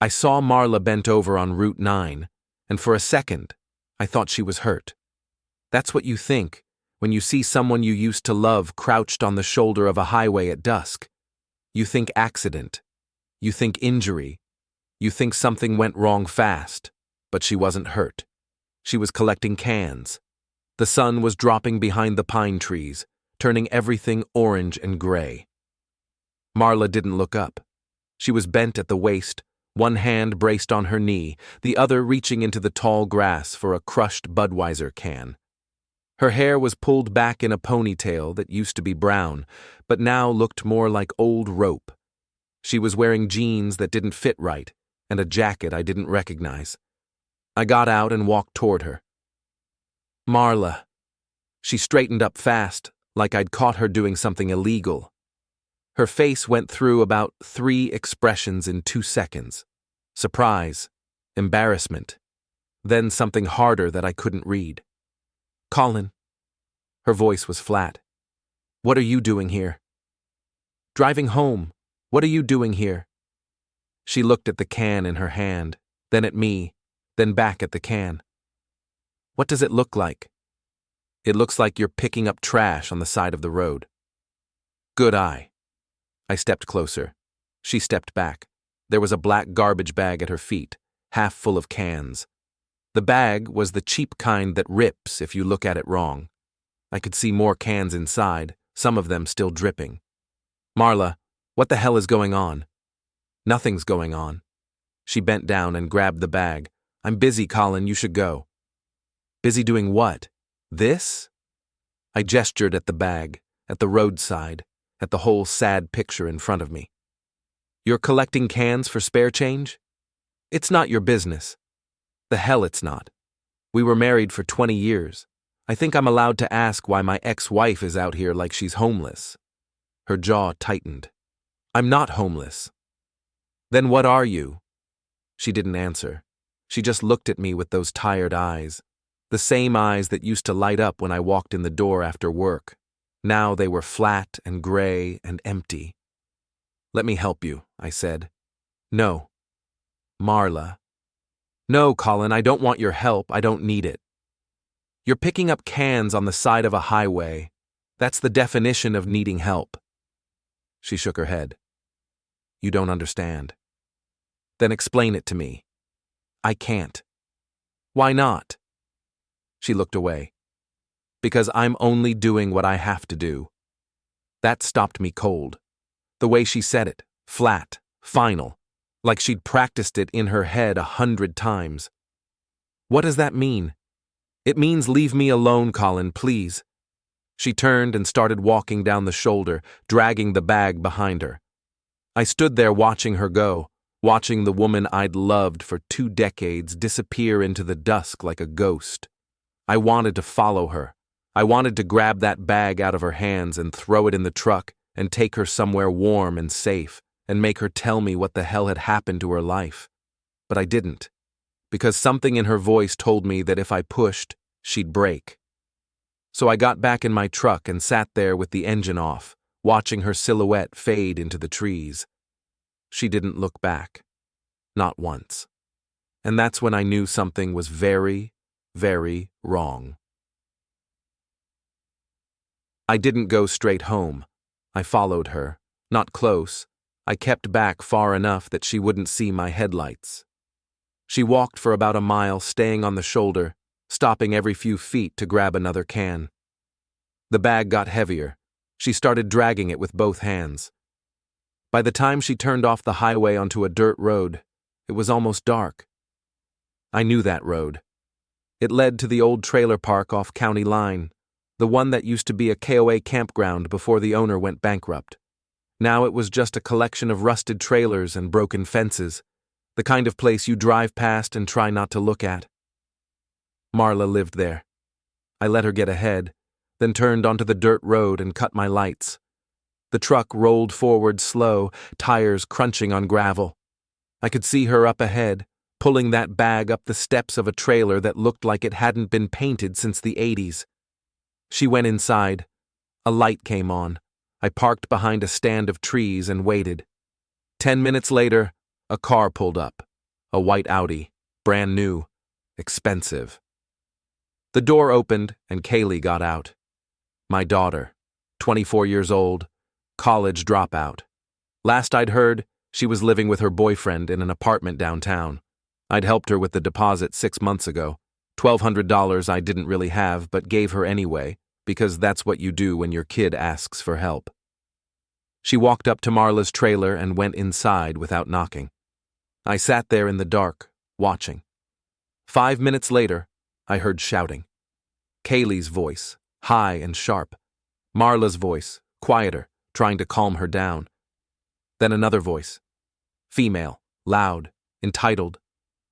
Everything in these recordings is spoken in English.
I saw Marla bent over on Route 9, and for a second, I thought she was hurt. That's what you think when you see someone you used to love crouched on the shoulder of a highway at dusk. You think accident. You think injury. You think something went wrong fast, but she wasn't hurt. She was collecting cans. The sun was dropping behind the pine trees, turning everything orange and gray. Marla didn't look up. She was bent at the waist, one hand braced on her knee, the other reaching into the tall grass for a crushed Budweiser can. Her hair was pulled back in a ponytail that used to be brown, but now looked more like old rope. She was wearing jeans that didn't fit right, and a jacket I didn't recognize. I got out and walked toward her. Marla. She straightened up fast, like I'd caught her doing something illegal. Her face went through about 3 expressions in 2 seconds. Surprise, embarrassment, then something harder that I couldn't read. Colin. Her voice was flat. What are you doing here? Driving home. What are you doing here? She looked at the can in her hand, then at me, then back at the can. What does it look like? It looks like you're picking up trash on the side of the road. Good eye. I stepped closer. She stepped back. There was a black garbage bag at her feet, half full of cans. The bag was the cheap kind that rips if you look at it wrong. I could see more cans inside, some of them still dripping. Marla, what the hell is going on? Nothing's going on. She bent down and grabbed the bag. I'm busy, Colin, you should go. Busy doing what? This? I gestured at the bag, at the roadside, at the whole sad picture in front of me. You're collecting cans for spare change? It's not your business. The hell it's not. We were married for 20 years. I think I'm allowed to ask why my ex-wife is out here like she's homeless. Her jaw tightened. I'm not homeless. Then what are you? She didn't answer. She just looked at me with those tired eyes, the same eyes that used to light up when I walked in the door after work. Now they were flat and gray and empty. Let me help you, I said. No. Marla. No, Colin, I don't want your help. I don't need it. You're picking up cans on the side of a highway. That's the definition of needing help. She shook her head. You don't understand. Then explain it to me. I can't. Why not? She looked away. Because I'm only doing what I have to do. That stopped me cold. The way she said it, flat, final, like she'd practiced it in her head 100 times. What does that mean? It means leave me alone, Colin, please. She turned and started walking down the shoulder, dragging the bag behind her. I stood there watching her go, watching the woman I'd loved for 2 decades disappear into the dusk like a ghost. I wanted to follow her. I wanted to grab that bag out of her hands and throw it in the truck and take her somewhere warm and safe and make her tell me what the hell had happened to her life. But I didn't, because something in her voice told me that if I pushed, she'd break. So I got back in my truck and sat there with the engine off, watching her silhouette fade into the trees. She didn't look back. Not once. And that's when I knew something was very, very wrong. I didn't go straight home. I followed her, not close. I kept back far enough that she wouldn't see my headlights. She walked for about a mile, staying on the shoulder, stopping every few feet to grab another can. The bag got heavier. She started dragging it with both hands. By the time she turned off the highway onto a dirt road, it was almost dark. I knew that road. It led to the old trailer park off County Line, the one that used to be a KOA campground before the owner went bankrupt. Now it was just a collection of rusted trailers and broken fences, the kind of place you drive past and try not to look at. Marla lived there. I let her get ahead, then turned onto the dirt road and cut my lights. The truck rolled forward slow, tires crunching on gravel. I could see her up ahead, pulling that bag up the steps of a trailer that looked like it hadn't been painted since the 80s. She went inside. A light came on. I parked behind a stand of trees and waited. 10 minutes later, a car pulled up. A white Audi, brand new, expensive. The door opened and Kaylee got out. My daughter, 24 years old, college dropout. Last I'd heard, she was living with her boyfriend in an apartment downtown. I'd helped her with the deposit 6 months ago. $1,200 I didn't really have but gave her anyway, because that's what you do when your kid asks for help. She walked up to Marla's trailer and went inside without knocking. I sat there in the dark, watching. 5 minutes later, I heard shouting. Kaylee's voice, high and sharp. Marla's voice, quieter, trying to calm her down. Then another voice. Female, loud, entitled.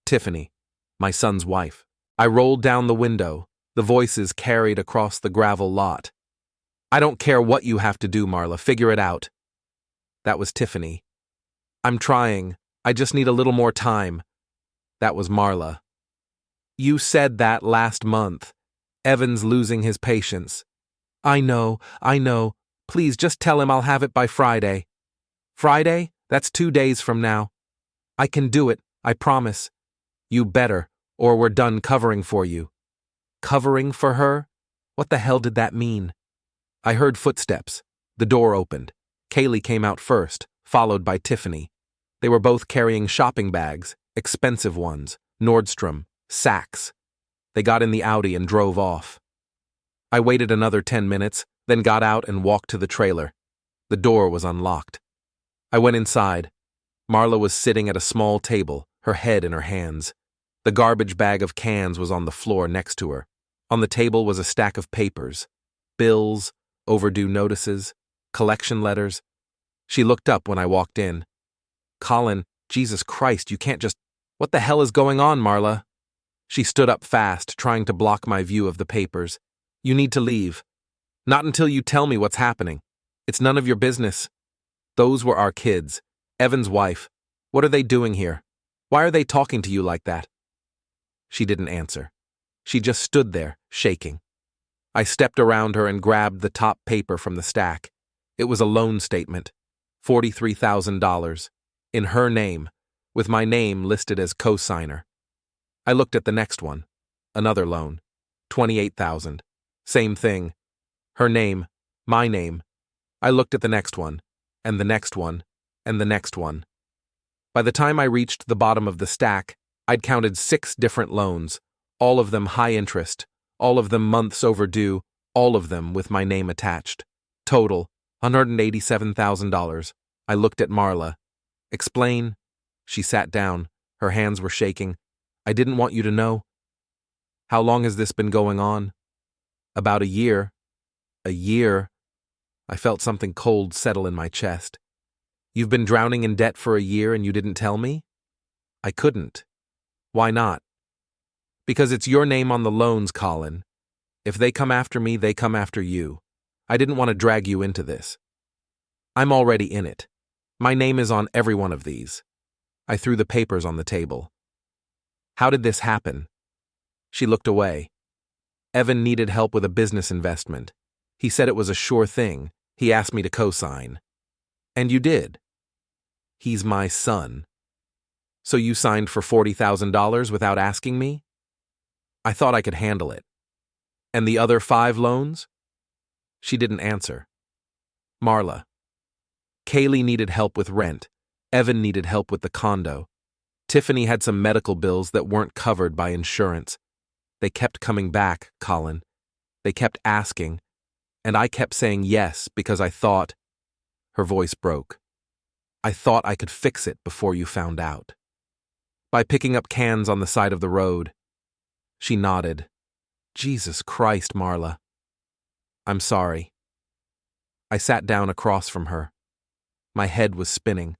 Tiffany, my son's wife. I rolled down the window, the voices carried across the gravel lot. I don't care what you have to do, Marla, figure it out. That was Tiffany. I'm trying, I just need a little more time. That was Marla. You said that last month. Evan's losing his patience. I know. Please just tell him I'll have it by Friday. Friday? That's 2 days from now. I can do it, I promise. You better, or we're done covering for you. Covering for her? What the hell did that mean? I heard footsteps. The door opened. Kaylee came out first, followed by Tiffany. They were both carrying shopping bags, expensive ones, Nordstrom, Saks. They got in the Audi and drove off. I waited another 10 minutes, then got out and walked to the trailer. The door was unlocked. I went inside. Marla was sitting at a small table, her head in her hands. The garbage bag of cans was on the floor next to her. On the table was a stack of papers. Bills, overdue notices, collection letters. She looked up when I walked in. Colin, Jesus Christ, you can't just… What the hell is going on, Marla? She stood up fast, trying to block my view of the papers. You need to leave. Not until you tell me what's happening. It's none of your business. Those were our kids. Evan's wife. What are they doing here? Why are they talking to you like that? She didn't answer. She just stood there, shaking. I stepped around her and grabbed the top paper from the stack. It was a loan statement. $43,000. In her name, with my name listed as co-signer. I looked at the next one. Another loan. $28,000. Same thing. Her name, my name. I looked at the next one, and the next one, and the next one. By the time I reached the bottom of the stack, I'd counted 6 different loans, all of them high interest, all of them months overdue, all of them with my name attached. Total, $187,000. I looked at Marla. Explain. She sat down. Her hands were shaking. I didn't want you to know. How long has this been going on? About a year. A year. I felt something cold settle in my chest. You've been drowning in debt for a year and you didn't tell me? I couldn't. Why not? Because it's your name on the loans, Colin. If they come after me, they come after you. I didn't want to drag you into this. I'm already in it. My name is on every one of these. I threw the papers on the table. How did this happen? She looked away. Evan needed help with a business investment. He said it was a sure thing. He asked me to co-sign. And you did. He's my son. So you signed for $40,000 without asking me? I thought I could handle it. And the other 5 loans? She didn't answer. Marla. Kaylee needed help with rent. Evan needed help with the condo. Tiffany had some medical bills that weren't covered by insurance. They kept coming back, Colin. They kept asking. And I kept saying yes because I thought… Her voice broke. I thought I could fix it before you found out. By picking up cans on the side of the road. She nodded. Jesus Christ, Marla. I'm sorry. I sat down across from her. My head was spinning.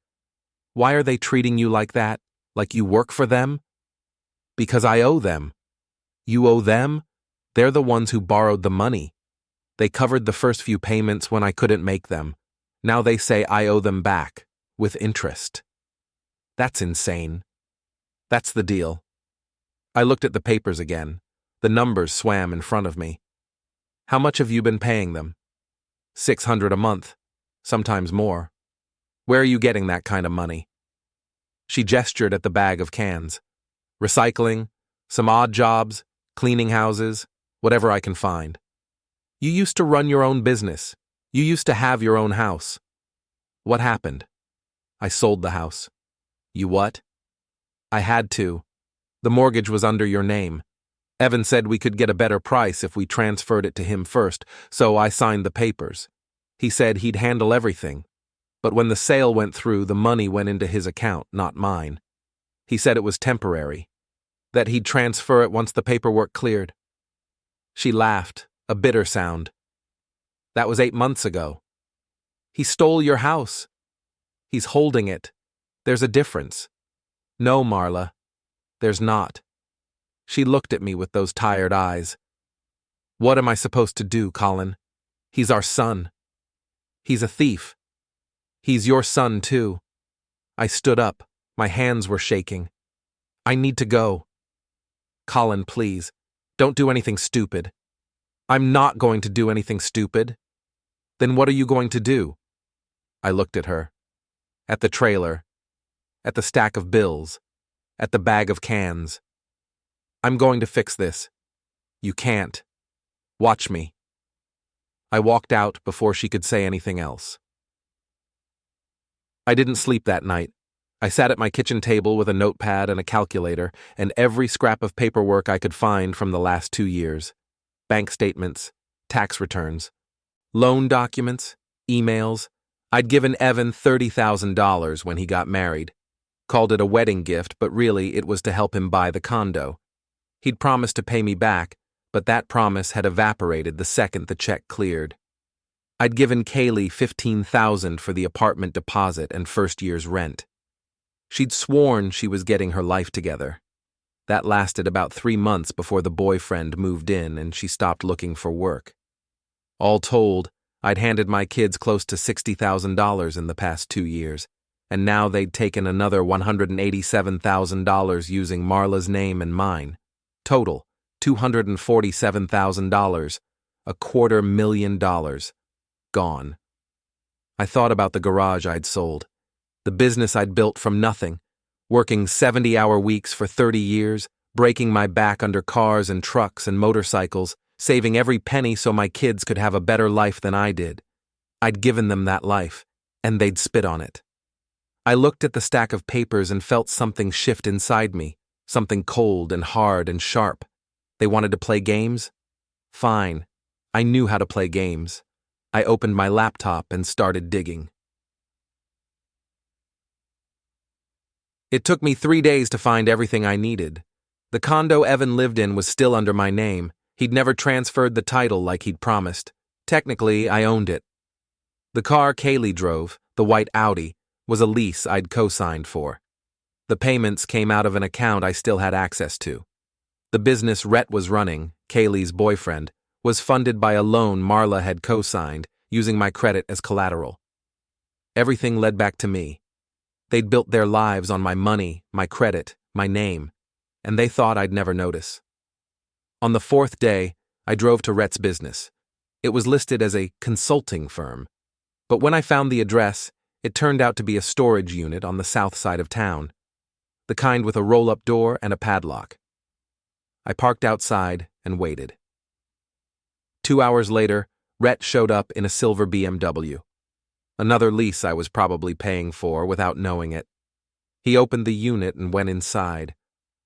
Why are they treating you like that? Like you work for them? Because I owe them. You owe them? They're the ones who borrowed the money. They covered the first few payments when I couldn't make them. Now they say I owe them back, with interest. That's insane. That's the deal. I looked at the papers again. The numbers swam in front of me. How much have you been paying them? $600 a month, sometimes more. Where are you getting that kind of money? She gestured at the bag of cans. Recycling, some odd jobs, cleaning houses, whatever I can find. You used to run your own business. You used to have your own house. What happened? I sold the house. You what? I had to. The mortgage was under your name. Evan said we could get a better price if we transferred it to him first, so I signed the papers. He said he'd handle everything. But when the sale went through, the money went into his account, not mine. He said it was temporary, that he'd transfer it once the paperwork cleared. She laughed, a bitter sound. That was 8 months ago. He stole your house. He's holding it. There's a difference. No, Marla, there's not. She looked at me with those tired eyes. What am I supposed to do, Colin? He's our son. He's a thief. He's your son, too. I stood up. My hands were shaking. I need to go. Colin, please, don't do anything stupid. I'm not going to do anything stupid. Then what are you going to do? I looked at her. At the trailer. At the stack of bills. At the bag of cans. I'm going to fix this. You can't. Watch me. I walked out before she could say anything else. I didn't sleep that night. I sat at my kitchen table with a notepad and a calculator and every scrap of paperwork I could find from the last 2 years. Bank statements, tax returns, loan documents, emails. I'd given Evan $30,000 when he got married. Called it a wedding gift, but really it was to help him buy the condo. He'd promised to pay me back, but that promise had evaporated the second the check cleared. I'd given Kaylee $15,000 for the apartment deposit and first year's rent. She'd sworn she was getting her life together. That lasted about 3 months before the boyfriend moved in and she stopped looking for work. All told, I'd handed my kids close to $60,000 in the past 2 years, and now they'd taken another $187,000 using Marla's name and mine. Total, $247,000, $250,000, gone. I thought about the garage I'd sold, the business I'd built from nothing, working 70-hour weeks for 30 years, breaking my back under cars and trucks and motorcycles, saving every penny so my kids could have a better life than I did. I'd given them that life, and they'd spit on it. I looked at the stack of papers and felt something shift inside me, something cold and hard and sharp. They wanted to play games? Fine. I knew how to play games. I opened my laptop and started digging. It took me 3 days to find everything I needed. The condo Evan lived in was still under my name. He'd never transferred the title like he'd promised. Technically, I owned it. The car Kaylee drove, the white Audi, was a lease I'd co-signed for. The payments came out of an account I still had access to. The business Rhett was running, Kaylee's boyfriend, was funded by a loan Marla had co-signed, using my credit as collateral. Everything led back to me. They'd built their lives on my money, my credit, my name, and they thought I'd never notice. On the 4th day, I drove to Rhett's business. It was listed as a consulting firm, but when I found the address, it turned out to be a storage unit on the south side of town, the kind with a roll-up door and a padlock. I parked outside and waited. 2 hours later, Rhett showed up in a silver BMW. Another lease I was probably paying for without knowing it. He opened the unit and went inside.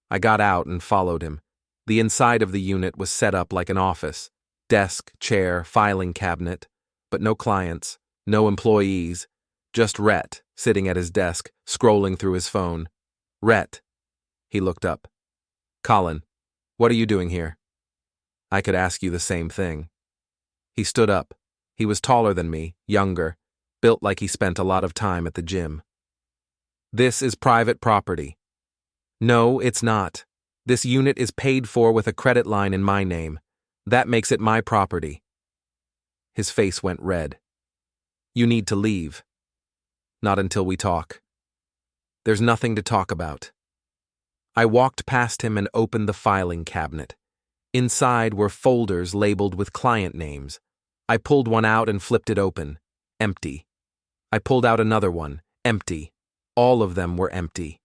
I got out and followed him. The inside of the unit was set up like an office. Desk, chair, filing cabinet, but no clients, no employees, just Rhett sitting at his desk, scrolling through his phone. Rhett. He looked up. Colin, what are you doing here? I could ask you the same thing. He stood up. He was taller than me, younger, built like he spent a lot of time at the gym. This is private property. No, it's not. This unit is paid for with a credit line in my name. That makes it my property. His face went red. You need to leave. Not until we talk. There's nothing to talk about. I walked past him and opened the filing cabinet. Inside were folders labeled with client names. I pulled one out and flipped it open. Empty. I pulled out another one. Empty. All of them were empty.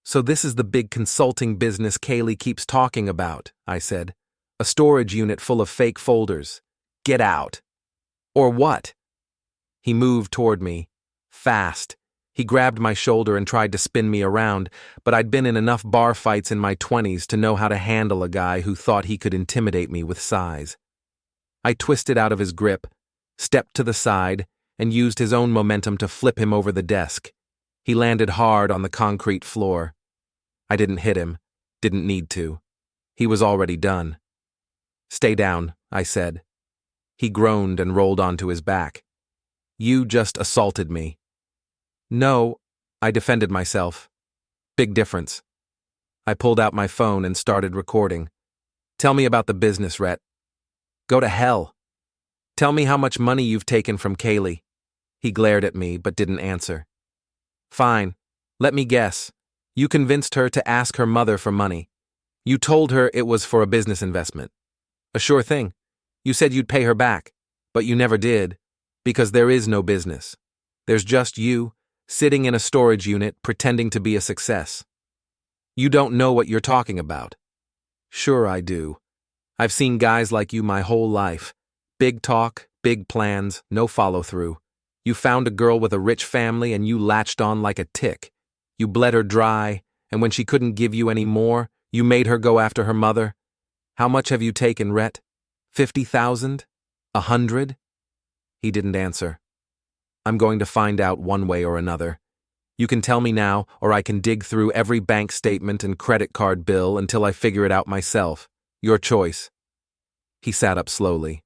So this is the big consulting business Kaylee keeps talking about, I said. A storage unit full of fake folders. Get out. Or what? He moved toward me. Fast. He grabbed my shoulder and tried to spin me around, but I'd been in enough bar fights in my 20s to know how to handle a guy who thought he could intimidate me with size. I twisted out of his grip, stepped to the side, and used his own momentum to flip him over the desk. He landed hard on the concrete floor. I didn't hit him, didn't need to. He was already done. Stay down, I said. He groaned and rolled onto his back. You just assaulted me. No, I defended myself. Big difference. I pulled out my phone and started recording. Tell me about the business, Rhett. Go to hell. Tell me how much money you've taken from Kaylee. He glared at me but didn't answer. Fine. Let me guess. You convinced her to ask her mother for money. You told her it was for a business investment. A sure thing. You said you'd pay her back, but you never did, because there is no business. There's just you, sitting in a storage unit pretending to be a success. You don't know what you're talking about. Sure I do. I've seen guys like you my whole life. Big talk, big plans, no follow-through. You found a girl with a rich family and you latched on like a tick. You bled her dry, and when she couldn't give you any more, you made her go after her mother. How much have you taken, Rhett? 50,000? 100? He didn't answer. I'm going to find out one way or another. You can tell me now, or I can dig through every bank statement and credit card bill until I figure it out myself. Your choice. He sat up slowly.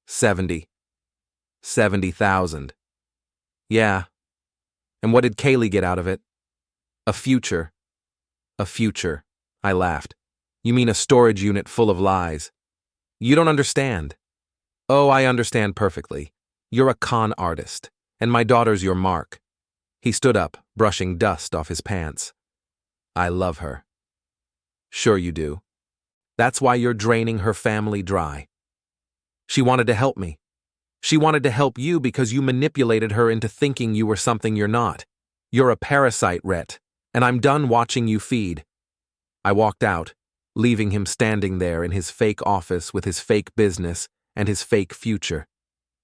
70,000. Yeah. And what did Kaylee get out of it? A future. A future. I laughed. You mean a storage unit full of lies? You don't understand. Oh, I understand perfectly. You're a con artist, and my daughter's your mark. He stood up, brushing dust off his pants. I love her. Sure you do. That's why you're draining her family dry. She wanted to help me. She wanted to help you because you manipulated her into thinking you were something you're not. You're a parasite, Rhett, and I'm done watching you feed. I walked out, leaving him standing there in his fake office with his fake business and his fake future.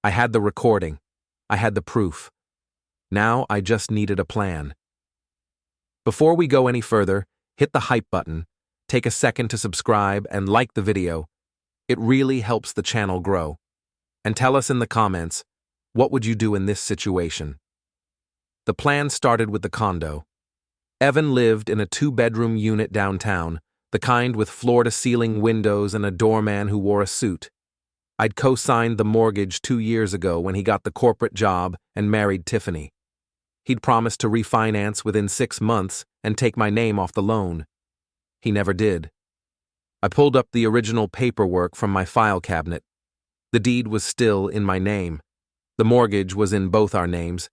I had the recording. I had the proof. Now I just needed a plan. Before we go any further, hit the hype button, take a second to subscribe and like the video. It really helps the channel grow. And tell us in the comments, what would you do in this situation? The plan started with the condo. Evan lived in a 2-bedroom unit downtown, the kind with floor-to-ceiling windows and a doorman who wore a suit. I'd co-signed the mortgage 2 years ago when he got the corporate job and married Tiffany. He'd promised to refinance within 6 months and take my name off the loan. He never did. I pulled up the original paperwork from my file cabinet. The deed was still in my name. The mortgage was in both our names,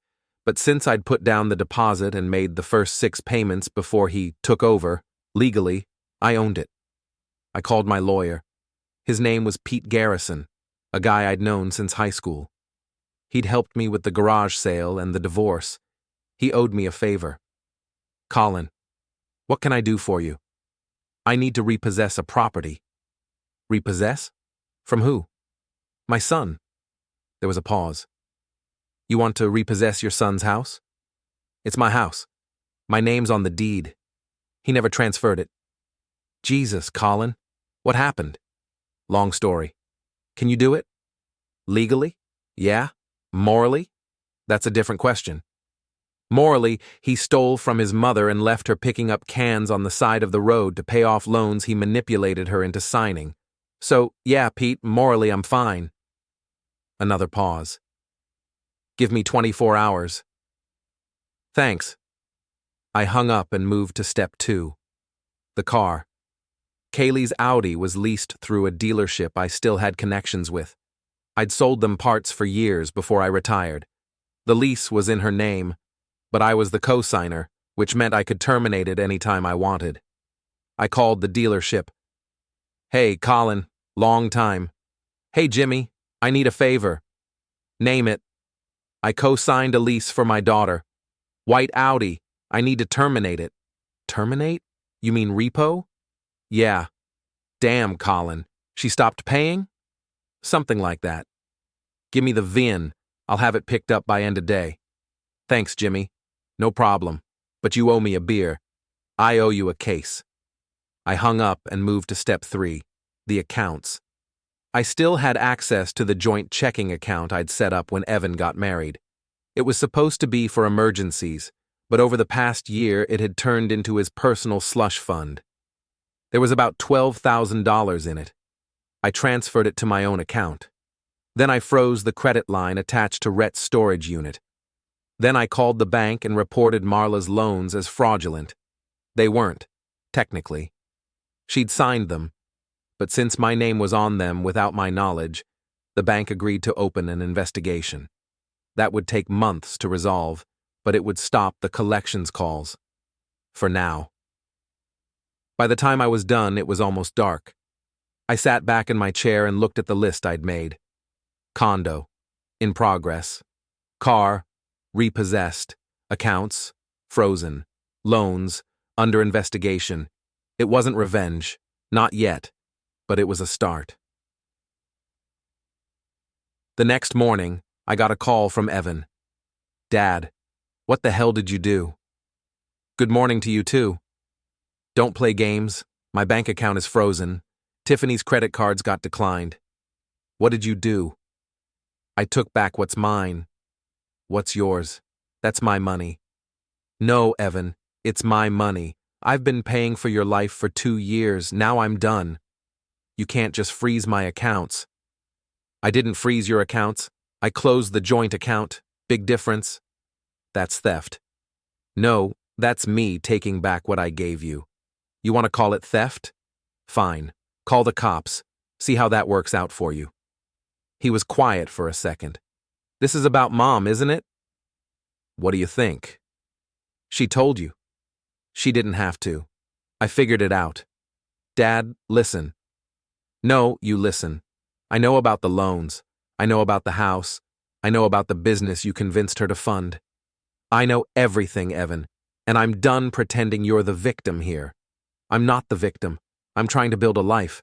but since I'd put down the deposit and made the first 6 payments before he took over, legally, I owned it. I called my lawyer. His name was Pete Garrison, a guy I'd known since high school. He'd helped me with the garage sale and the divorce. He owed me a favor. Colin, what can I do for you? I need to repossess a property. Repossess? From who? My son. There was a pause. You want to repossess your son's house? It's my house. My name's on the deed. He never transferred it. Jesus, Colin. What happened? Long story. Can you do it? Legally? Yeah. Morally? That's a different question. Morally, he stole from his mother and left her picking up cans on the side of the road to pay off loans he manipulated her into signing. So, yeah, Pete, morally I'm fine. Another pause. Give me 24 hours. Thanks. I hung up and moved to step 2. The car. Kaylee's Audi was leased through a dealership I still had connections with. I'd sold them parts for years before I retired. The lease was in her name, but I was the co-signer, which meant I could terminate it any time I wanted. I called the dealership. Hey, Colin, long time. Hey, Jimmy, I need a favor. Name it. I co-signed a lease for my daughter. White Audi, I need to terminate it. Terminate? You mean repo? Yeah. Damn, Colin. She stopped paying? Something like that. Give me the VIN. I'll have it picked up by end of day. Thanks, Jimmy. No problem. But you owe me a beer. I owe you a case. I hung up and moved to step 3, the accounts. I still had access to the joint checking account I'd set up when Evan got married. It was supposed to be for emergencies, but over the past year it had turned into his personal slush fund. There was about $12,000 in it. I transferred it to my own account. Then I froze the credit line attached to Rhett's storage unit. Then I called the bank and reported Marla's loans as fraudulent. They weren't, technically. She'd signed them, but since my name was on them without my knowledge, the bank agreed to open an investigation. That would take months to resolve, but it would stop the collections calls. For now. By the time I was done, it was almost dark. I sat back in my chair and looked at the list I'd made. Condo, in progress. Car, repossessed. Accounts, frozen. Loans, under investigation. It wasn't revenge, not yet, but it was a start. The next morning, I got a call from Evan. Dad, what the hell did you do? Good morning to you too. Don't play games. My bank account is frozen. Tiffany's credit cards got declined. What did you do? I took back what's mine. What's yours? That's my money. No, Evan, it's my money. I've been paying for your life for 2 years. Now I'm done. You can't just freeze my accounts. I didn't freeze your accounts. I closed the joint account. Big difference. That's theft. No, that's me taking back what I gave you. You want to call it theft? Fine. Call the cops. See how that works out for you. He was quiet for a second. This is about Mom, isn't it? What do you think? She told you. She didn't have to. I figured it out. Dad, listen. No, you listen. I know about the loans. I know about the house. I know about the business you convinced her to fund. I know everything, Evan, and I'm done pretending you're the victim here. I'm not the victim. I'm trying to build a life.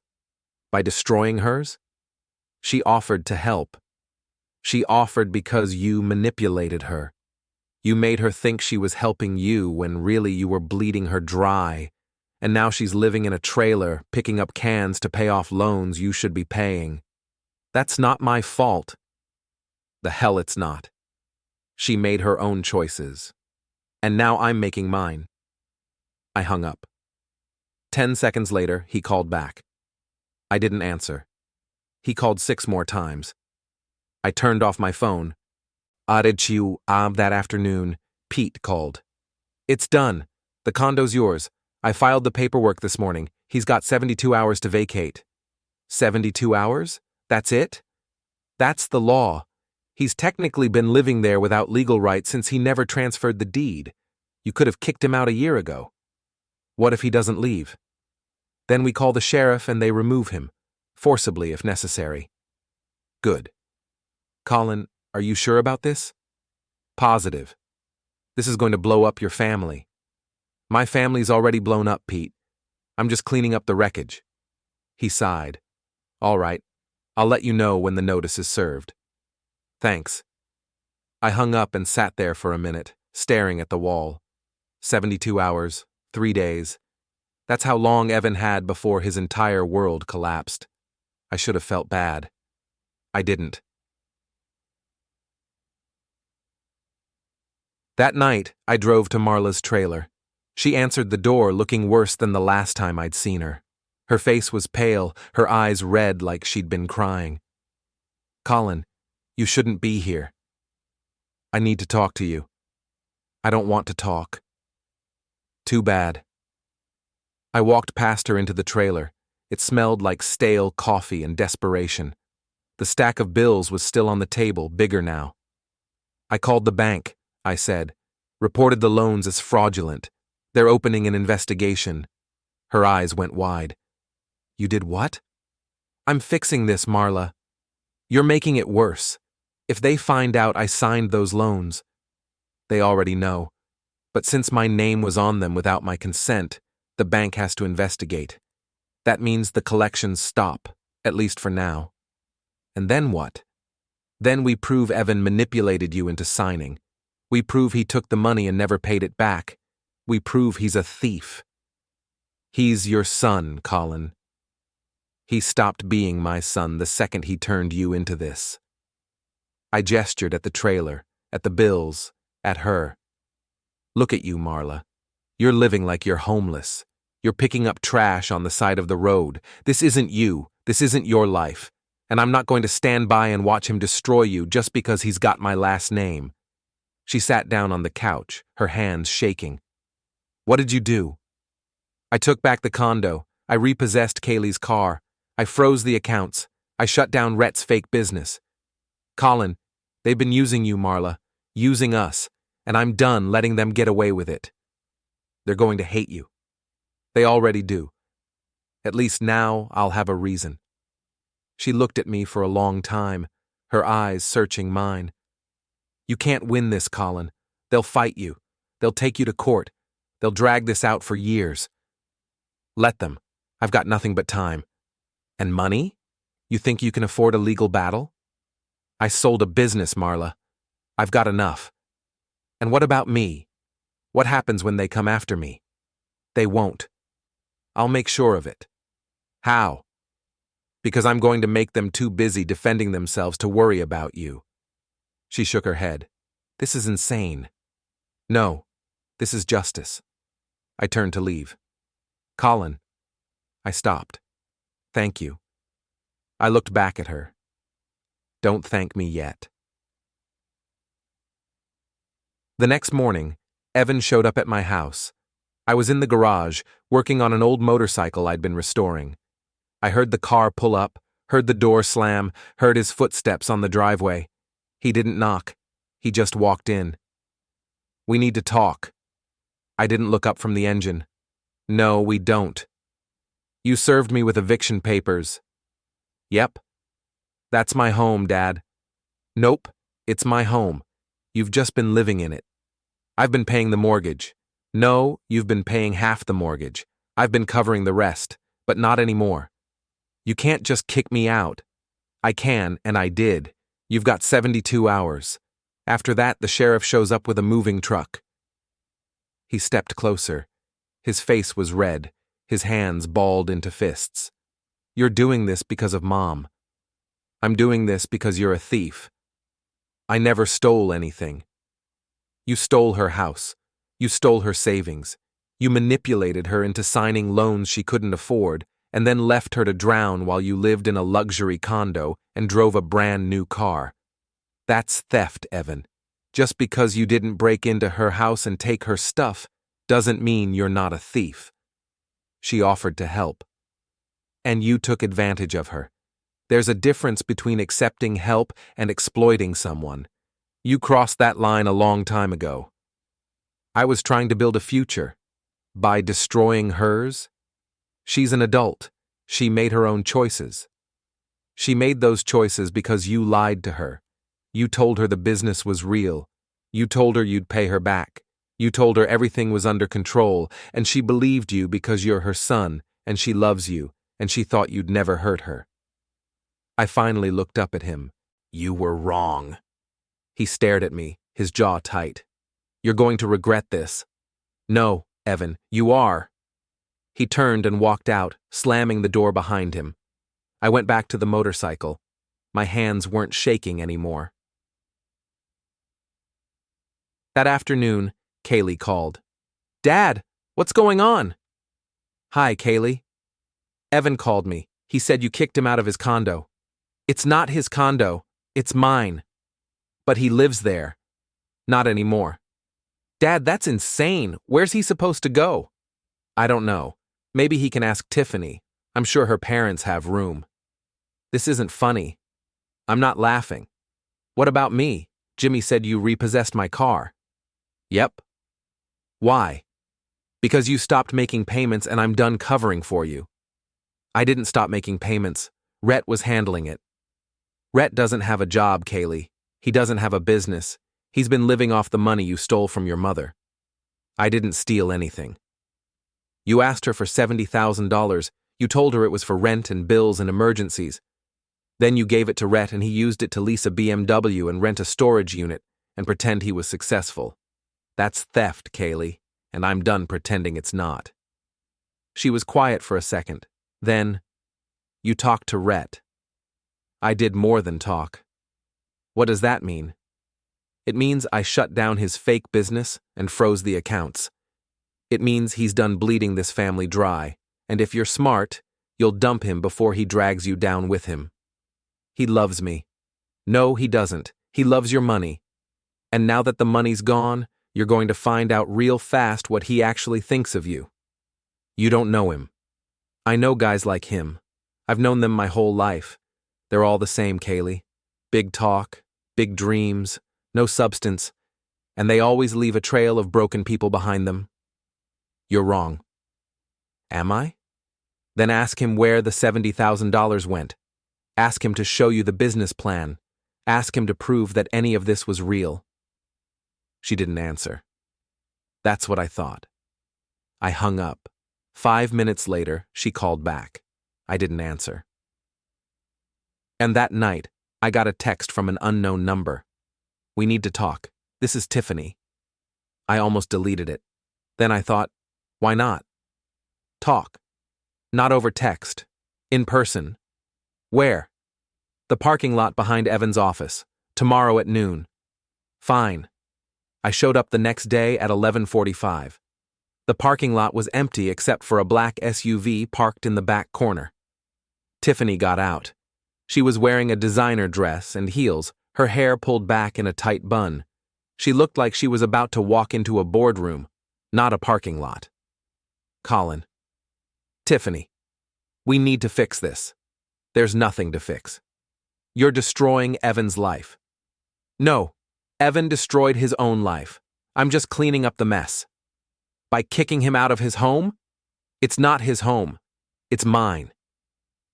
By destroying hers? She offered to help. She offered because you manipulated her. You made her think she was helping you when really you were bleeding her dry, and now she's living in a trailer, picking up cans to pay off loans you should be paying. That's not my fault. The hell it's not. She made her own choices. And now I'm making mine. I hung up. 10 seconds later, he called back. I didn't answer. He called 6 more times. I turned off my phone. That afternoon, Pete called. It's done. The condo's yours. I filed the paperwork this morning. He's got 72 hours to vacate. 72 hours? That's it? That's the law. He's technically been living there without legal rights since he never transferred the deed. You could have kicked him out a year ago. What if he doesn't leave? Then we call the sheriff and they remove him, forcibly if necessary. Good. Colin, are you sure about this? Positive. This is going to blow up your family. My family's already blown up, Pete. I'm just cleaning up the wreckage. He sighed. All right. I'll let you know when the notice is served. Thanks. I hung up and sat there for a minute, staring at the wall. 72 hours, 3 days. That's how long Evan had before his entire world collapsed. I should have felt bad. I didn't. That night, I drove to Marla's trailer. She answered the door looking worse than the last time I'd seen her. Her face was pale, her eyes red like she'd been crying. Colin, you shouldn't be here. I need to talk to you. I don't want to talk. Too bad. I walked past her into the trailer. It smelled like stale coffee and desperation. The stack of bills was still on the table, bigger now. I called the bank, I said. Reported the loans as fraudulent. They're opening an investigation. Her eyes went wide. You did what? I'm fixing this, Marla. You're making it worse. If they find out I signed those loans, they already know. But since my name was on them without my consent, the bank has to investigate. That means the collections stop, at least for now. And then what? Then we prove Evan manipulated you into signing. We prove he took the money and never paid it back. We prove he's a thief. He's your son, Colin. He stopped being my son the second he turned you into this. I gestured at the trailer, at the bills, at her. Look at you, Marla. You're living like you're homeless. You're picking up trash on the side of the road. This isn't you. This isn't your life. And I'm not going to stand by and watch him destroy you just because he's got my last name. She sat down on the couch, her hands shaking. What did you do? I took back the condo. I repossessed Kaylee's car. I froze the accounts. I shut down Rhett's fake business. Colin, they've been using you, Marla. Using us. And I'm done letting them get away with it. They're going to hate you. They already do. At least now I'll have a reason. She looked at me for a long time, her eyes searching mine. You can't win this, Colin. They'll fight you. They'll take you to court. They'll drag this out for years. Let them. I've got nothing but time. And money? You think you can afford a legal battle? I sold a business, Marla. I've got enough. And what about me? What happens when they come after me? They won't. I'll make sure of it. How? Because I'm going to make them too busy defending themselves to worry about you. She shook her head. This is insane. No, this is justice. I turned to leave. Colin. I stopped. Thank you. I looked back at her. Don't thank me yet. The next morning, Evan showed up at my house. I was in the garage, working on an old motorcycle I'd been restoring. I heard the car pull up, heard the door slam, heard his footsteps on the driveway. He didn't knock. He just walked in. We need to talk. I didn't look up from the engine. No, we don't. You served me with eviction papers. Yep. That's my home, Dad. Nope, it's my home. You've just been living in it. I've been paying the mortgage. No, you've been paying half the mortgage. I've been covering the rest, but not anymore. You can't just kick me out. I can, and I did. You've got 72 hours. After that, the sheriff shows up with a moving truck. He stepped closer. His face was red, his hands balled into fists. You're doing this because of Mom. I'm doing this because you're a thief. I never stole anything. You stole her house. You stole her savings. You manipulated her into signing loans she couldn't afford, and then left her to drown while you lived in a luxury condo and drove a brand new car. That's theft, Evan. Just because you didn't break into her house and take her stuff doesn't mean you're not a thief. She offered to help. And you took advantage of her. There's a difference between accepting help and exploiting someone. You crossed that line a long time ago. I was trying to build a future. By destroying hers? She's an adult. She made her own choices. She made those choices because you lied to her. You told her the business was real. You told her you'd pay her back. You told her everything was under control, and she believed you because you're her son, and she loves you, and she thought you'd never hurt her. I finally looked up at him. You were wrong. He stared at me, his jaw tight. You're going to regret this. No, Evan, you are. He turned and walked out, slamming the door behind him. I went back to the motorcycle. My hands weren't shaking anymore. That afternoon, Kaylee called. Dad, what's going on? Hi, Kaylee. Evan called me. He said you kicked him out of his condo. It's not his condo. It's mine. But he lives there. Not anymore. Dad, that's insane. Where's he supposed to go? I don't know. Maybe he can ask Tiffany. I'm sure her parents have room. This isn't funny. I'm not laughing. What about me? Jimmy said you repossessed my car. Yep. Why? Because you stopped making payments and I'm done covering for you. I didn't stop making payments. Rhett was handling it. Rhett doesn't have a job, Kaylee. He doesn't have a business. He's been living off the money you stole from your mother. I didn't steal anything. You asked her for $70,000. You told her it was for rent and bills and emergencies. Then you gave it to Rhett and he used it to lease a BMW and rent a storage unit and pretend he was successful. That's theft, Kaylee, and I'm done pretending it's not. She was quiet for a second. Then, you talked to Rhett. I did more than talk. What does that mean? It means I shut down his fake business and froze the accounts. It means he's done bleeding this family dry, and if you're smart, you'll dump him before he drags you down with him. He loves me. No, he doesn't. He loves your money. And now that the money's gone, you're going to find out real fast what he actually thinks of you. You don't know him. I know guys like him. I've known them my whole life. They're all the same, Kaylee. Big talk, big dreams, no substance, and they always leave a trail of broken people behind them. You're wrong. Am I? Then ask him where the $70,000 went. Ask him to show you the business plan. Ask him to prove that any of this was real. She didn't answer. That's what I thought. I hung up. 5 minutes later, she called back. I didn't answer. And that night, I got a text from an unknown number. We need to talk. This is Tiffany. I almost deleted it. Then I thought, why not? Talk. Not over text. In person. Where? The parking lot behind Evan's office. Tomorrow at noon. Fine. I showed up the next day at 11:45. The parking lot was empty except for a black SUV parked in the back corner. Tiffany got out. She was wearing a designer dress and heels, her hair pulled back in a tight bun. She looked like she was about to walk into a boardroom, not a parking lot. Colin. Tiffany. We need to fix this. There's nothing to fix. You're destroying Evan's life. No, Evan destroyed his own life. I'm just cleaning up the mess. By kicking him out of his home? It's not his home. It's mine.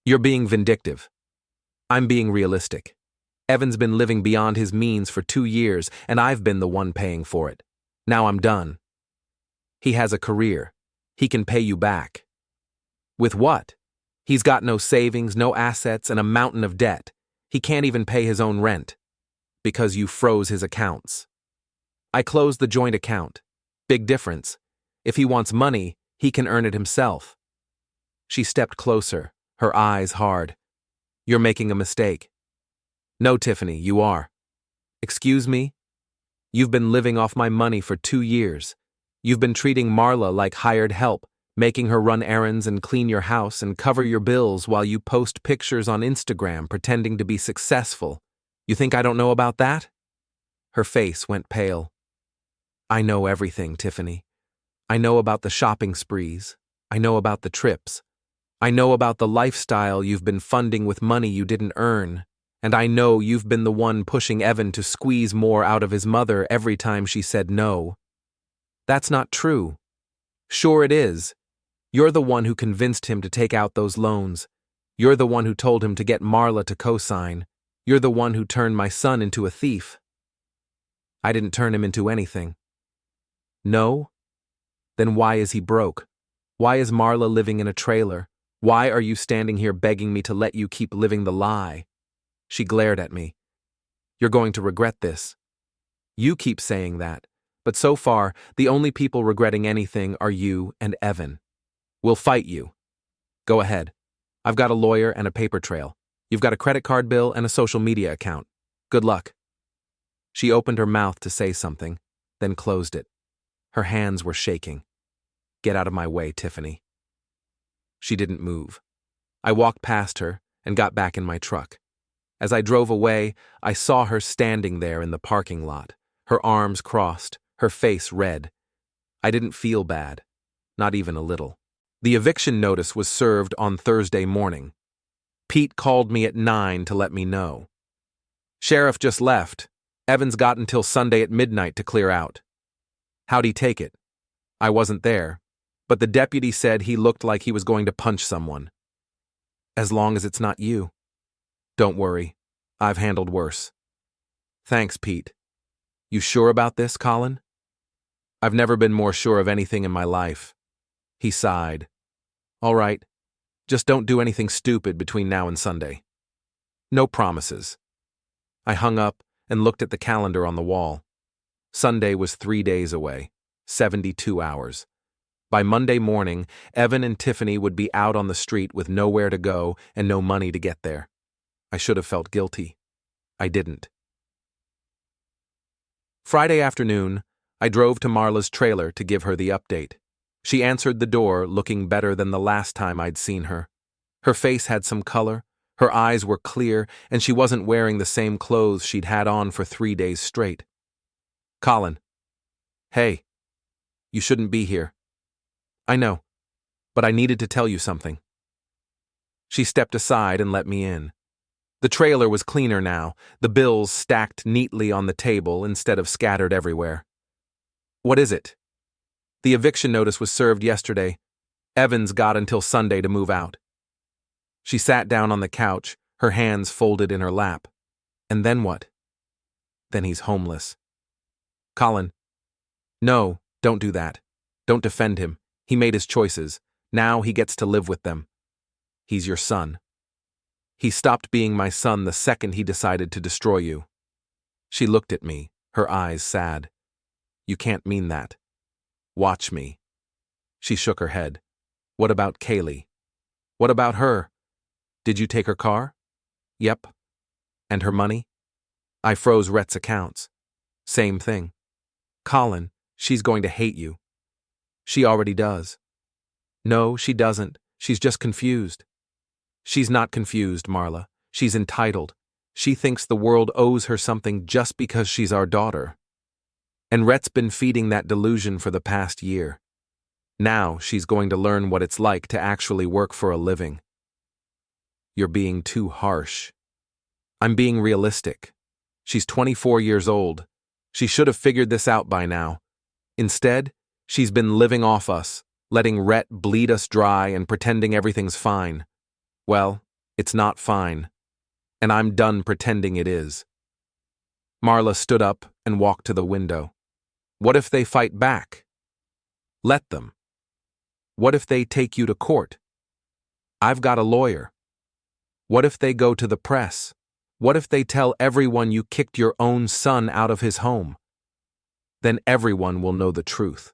You're being vindictive. I'm being realistic. Evan's been living beyond his means for 2 years, and I've been the one paying for it. Now I'm done. He has a career. He can pay you back. With what? He's got no savings, no assets, and a mountain of debt. He can't even pay his own rent. Because you froze his accounts. I closed the joint account. Big difference. If he wants money, he can earn it himself. She stepped closer, her eyes hard. You're making a mistake. No, Tiffany, you are. Excuse me? You've been living off my money for 2 years. You've been treating Marla like hired help, making her run errands and clean your house and cover your bills while you post pictures on Instagram pretending to be successful. You think I don't know about that? Her face went pale. I know everything, Tiffany. I know about the shopping sprees. I know about the trips. I know about the lifestyle you've been funding with money you didn't earn. And I know you've been the one pushing Evan to squeeze more out of his mother every time she said no. That's not true. Sure it is. You're the one who convinced him to take out those loans. You're the one who told him to get Marla to co-sign. You're the one who turned my son into a thief. I didn't turn him into anything. No? Then why is he broke? Why is Marla living in a trailer? Why are you standing here begging me to let you keep living the lie? She glared at me. You're going to regret this. You keep saying that, but so far, the only people regretting anything are you and Evan. We'll fight you. Go ahead. I've got a lawyer and a paper trail. You've got a credit card bill and a social media account. Good luck. She opened her mouth to say something, then closed it. Her hands were shaking. Get out of my way, Tiffany. She didn't move. I walked past her and got back in my truck. As I drove away, I saw her standing there in the parking lot, her arms crossed, her face red. I didn't feel bad, not even a little. The eviction notice was served on Thursday morning. Pete called me at 9 to let me know. Sheriff just left. Evan's got until Sunday at midnight to clear out. How'd he take it? I wasn't there, but the deputy said he looked like he was going to punch someone. As long as it's not you. Don't worry, I've handled worse. Thanks, Pete. You sure about this, Colin? I've never been more sure of anything in my life. He sighed. All right, just don't do anything stupid between now and Sunday. No promises. I hung up and looked at the calendar on the wall. Sunday was 3 days away, 72 hours. By Monday morning, Evan and Tiffany would be out on the street with nowhere to go and no money to get there. I should have felt guilty. I didn't. Friday afternoon, I drove to Marla's trailer to give her the update. She answered the door looking better than the last time I'd seen her. Her face had some color, her eyes were clear, and she wasn't wearing the same clothes she'd had on for 3 days straight. Colin. Hey. You shouldn't be here. I know, but I needed to tell you something. She stepped aside and let me in. The trailer was cleaner now, the bills stacked neatly on the table instead of scattered everywhere. What is it? The eviction notice was served yesterday. Evans got until Sunday to move out. She sat down on the couch, her hands folded in her lap. And then what? Then he's homeless. Colin. No, don't do that. Don't defend him. He made his choices. Now he gets to live with them. He's your son. He stopped being my son the second he decided to destroy you. She looked at me, her eyes sad. You can't mean that. Watch me. She shook her head. What about Kaylee? What about her? Did you take her car? Yep. And her money? I froze Rhett's accounts. Same thing. Colin, she's going to hate you. She already does. No, she doesn't. She's just confused. She's not confused, Marla. She's entitled. She thinks the world owes her something just because she's our daughter. And Rhett's been feeding that delusion for the past year. Now she's going to learn what it's like to actually work for a living. You're being too harsh. I'm being realistic. She's 24 years old. She should have figured this out by now. Instead, she's been living off us, letting Rhett bleed us dry and pretending everything's fine. Well, it's not fine. And I'm done pretending it is. Marla stood up and walked to the window. What if they fight back? Let them. What if they take you to court? I've got a lawyer. What if they go to the press? What if they tell everyone you kicked your own son out of his home? Then everyone will know the truth.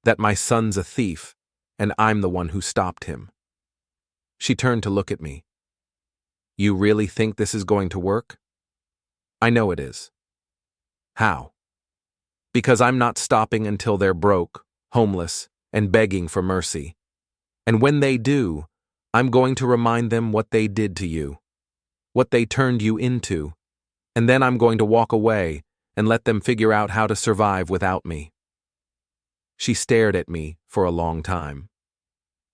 That my son's a thief, and I'm the one who stopped him. She turned to look at me. You really think this is going to work? I know it is. How? Because I'm not stopping until they're broke, homeless, and begging for mercy. And when they do, I'm going to remind them what they did to you, what they turned you into, and then I'm going to walk away and let them figure out how to survive without me. She stared at me for a long time.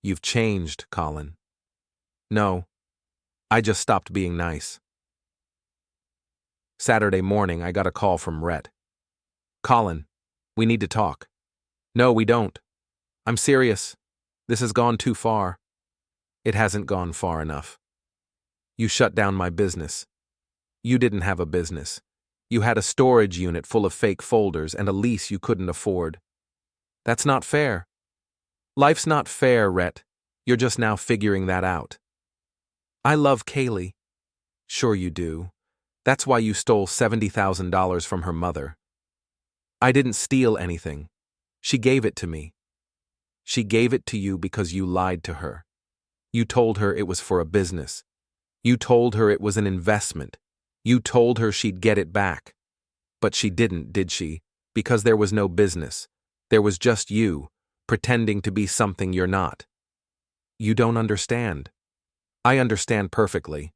You've changed, Colin. No, I just stopped being nice. Saturday morning, I got a call from Rhett. Colin, we need to talk. No, we don't. I'm serious. This has gone too far. It hasn't gone far enough. You shut down my business. You didn't have a business. You had a storage unit full of fake folders and a lease you couldn't afford. That's not fair. Life's not fair, Rhett. You're just now figuring that out. I love Kaylee. Sure you do. That's why you stole $70,000 from her mother. I didn't steal anything. She gave it to me. She gave it to you because you lied to her. You told her it was for a business. You told her it was an investment. You told her she'd get it back. But she didn't, did she? Because there was no business. There was just you, pretending to be something you're not. You don't understand. I understand perfectly.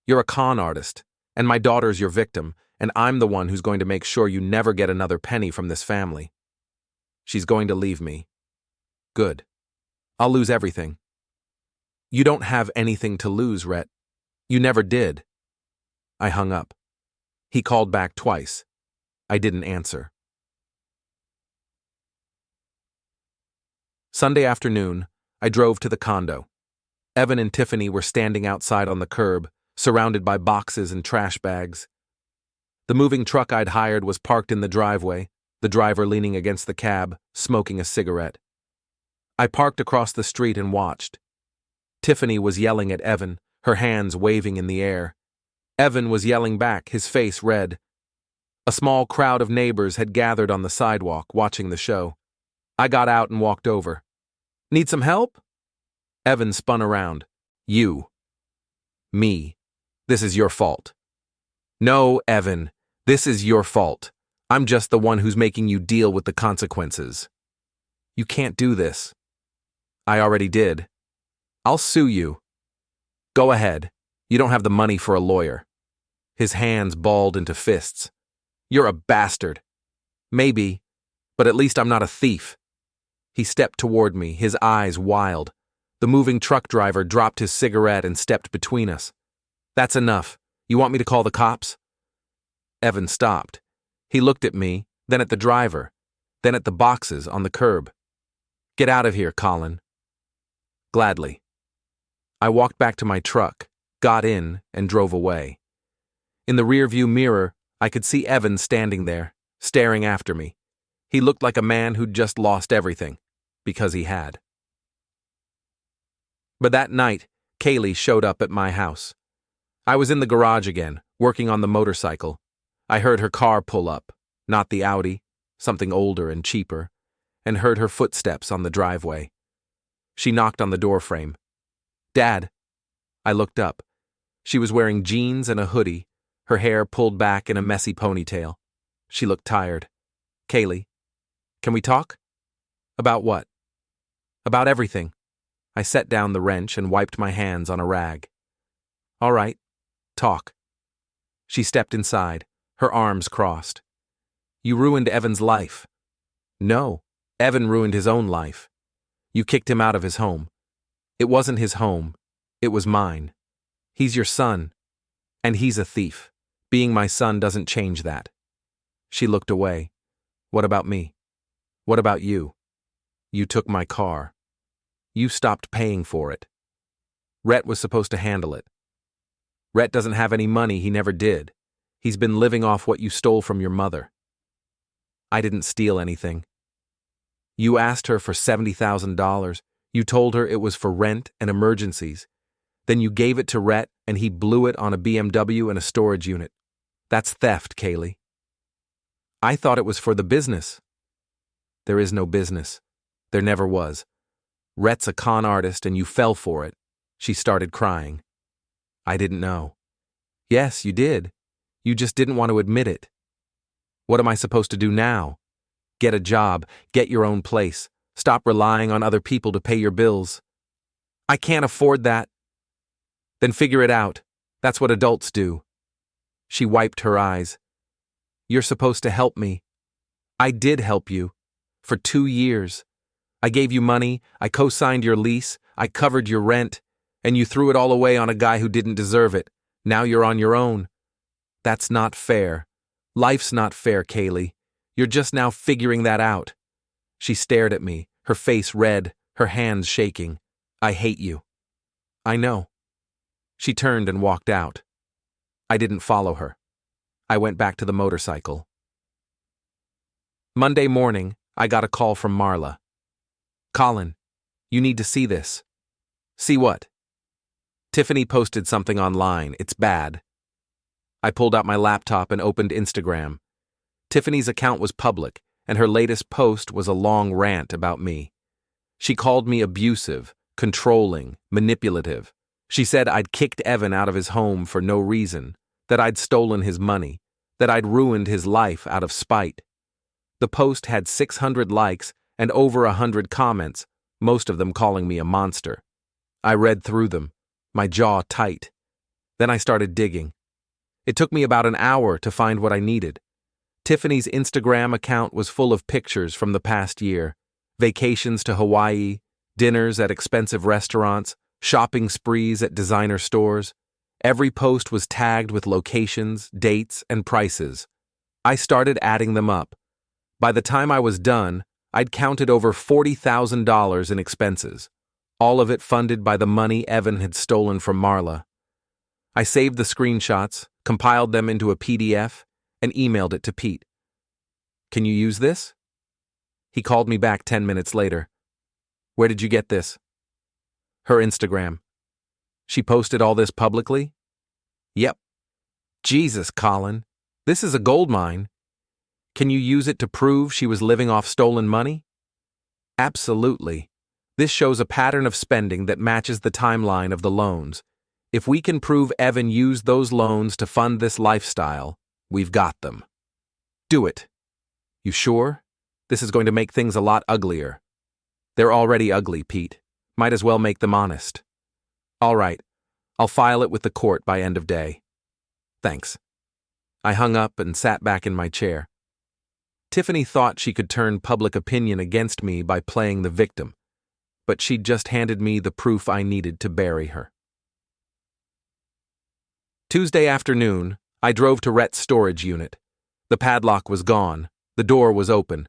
You're a con artist, and my daughter's your victim, and I'm the one who's going to make sure you never get another penny from this family. She's going to leave me. Good. I'll lose everything. You don't have anything to lose, Rhett. You never did. I hung up. He called back twice. I didn't answer. Sunday afternoon, I drove to the condo. Evan and Tiffany were standing outside on the curb, surrounded by boxes and trash bags. The moving truck I'd hired was parked in the driveway, the driver leaning against the cab, smoking a cigarette. I parked across the street and watched. Tiffany was yelling at Evan, her hands waving in the air. Evan was yelling back, his face red. A small crowd of neighbors had gathered on the sidewalk, watching the show. I got out and walked over. Need some help? Evan spun around. You. Me. This is your fault. No, Evan. This is your fault. I'm just the one who's making you deal with the consequences. You can't do this. I already did. I'll sue you. Go ahead. You don't have the money for a lawyer. His hands balled into fists. You're a bastard. Maybe, but at least I'm not a thief. He stepped toward me, his eyes wild. The moving truck driver dropped his cigarette and stepped between us. That's enough. You want me to call the cops? Evan stopped. He looked at me, then at the driver, then at the boxes on the curb. Get out of here, Colin. Gladly. I walked back to my truck, got in, and drove away. In the rearview mirror, I could see Evan standing there, staring after me. He looked like a man who'd just lost everything, because he had. But that night, Kaylee showed up at my house. I was in the garage again, working on the motorcycle. I heard her car pull up, not the Audi, something older and cheaper, and heard her footsteps on the driveway. She knocked on the doorframe. Dad. I looked up. She was wearing jeans and a hoodie, her hair pulled back in a messy ponytail. She looked tired. Kaylee, can we talk? About what? About everything. I set down the wrench and wiped my hands on a rag. All right, talk. She stepped inside, her arms crossed. You ruined Evan's life. No, Evan ruined his own life. You kicked him out of his home. It wasn't his home. It was mine. He's your son. And he's a thief. Being my son doesn't change that. She looked away. What about me? What about you? You took my car. You stopped paying for it. Rhett was supposed to handle it. Rhett doesn't have any money, he never did. He's been living off what you stole from your mother. I didn't steal anything. You asked her for $70,000. You told her it was for rent and emergencies. Then you gave it to Rhett and he blew it on a BMW and a storage unit. That's theft, Kaylee. I thought it was for the business. There is no business. There never was. Rhett's a con artist and you fell for it. She started crying. I didn't know. Yes, you did. You just didn't want to admit it. What am I supposed to do now? Get a job, get your own place, stop relying on other people to pay your bills. I can't afford that. Then figure it out. That's what adults do. She wiped her eyes. You're supposed to help me. I did help you. For 2 years. I gave you money, I co-signed your lease, I covered your rent, and you threw it all away on a guy who didn't deserve it. Now you're on your own. That's not fair. Life's not fair, Kaylee. You're just now figuring that out. She stared at me, her face red, her hands shaking. I hate you. I know. She turned and walked out. I didn't follow her. I went back to the motorcycle. Monday morning, I got a call from Marla. Colin, you need to see this. See what? Tiffany posted something online. It's bad. I pulled out my laptop and opened Instagram. Tiffany's account was public, and her latest post was a long rant about me. She called me abusive, controlling, manipulative. She said I'd kicked Evan out of his home for no reason, that I'd stolen his money, that I'd ruined his life out of spite. The post had 600 likes and over 100 comments, most of them calling me a monster. I read through them, my jaw tight. Then I started digging. It took me about an hour to find what I needed. Tiffany's Instagram account was full of pictures from the past year, vacations to Hawaii, dinners at expensive restaurants, shopping sprees at designer stores. Every post was tagged with locations, dates, and prices. I started adding them up. By the time I was done, I'd counted over $40,000 in expenses, all of it funded by the money Evan had stolen from Marla. I saved the screenshots, compiled them into a PDF, and emailed it to Pete. Can you use this? He called me back 10 minutes later. Where did you get this? Her Instagram. She posted all this publicly? Yep. Jesus, Colin. This is a gold mine. Can you use it to prove she was living off stolen money? Absolutely. This shows a pattern of spending that matches the timeline of the loans. If we can prove Evan used those loans to fund this lifestyle, we've got them. Do it. You sure? This is going to make things a lot uglier. They're already ugly, Pete. Might as well make them honest. All right. I'll file it with the court by end of day. Thanks. I hung up and sat back in my chair. Tiffany thought she could turn public opinion against me by playing the victim, but she'd just handed me the proof I needed to bury her. Tuesday afternoon, I drove to Rhett's storage unit. The padlock was gone. The door was open.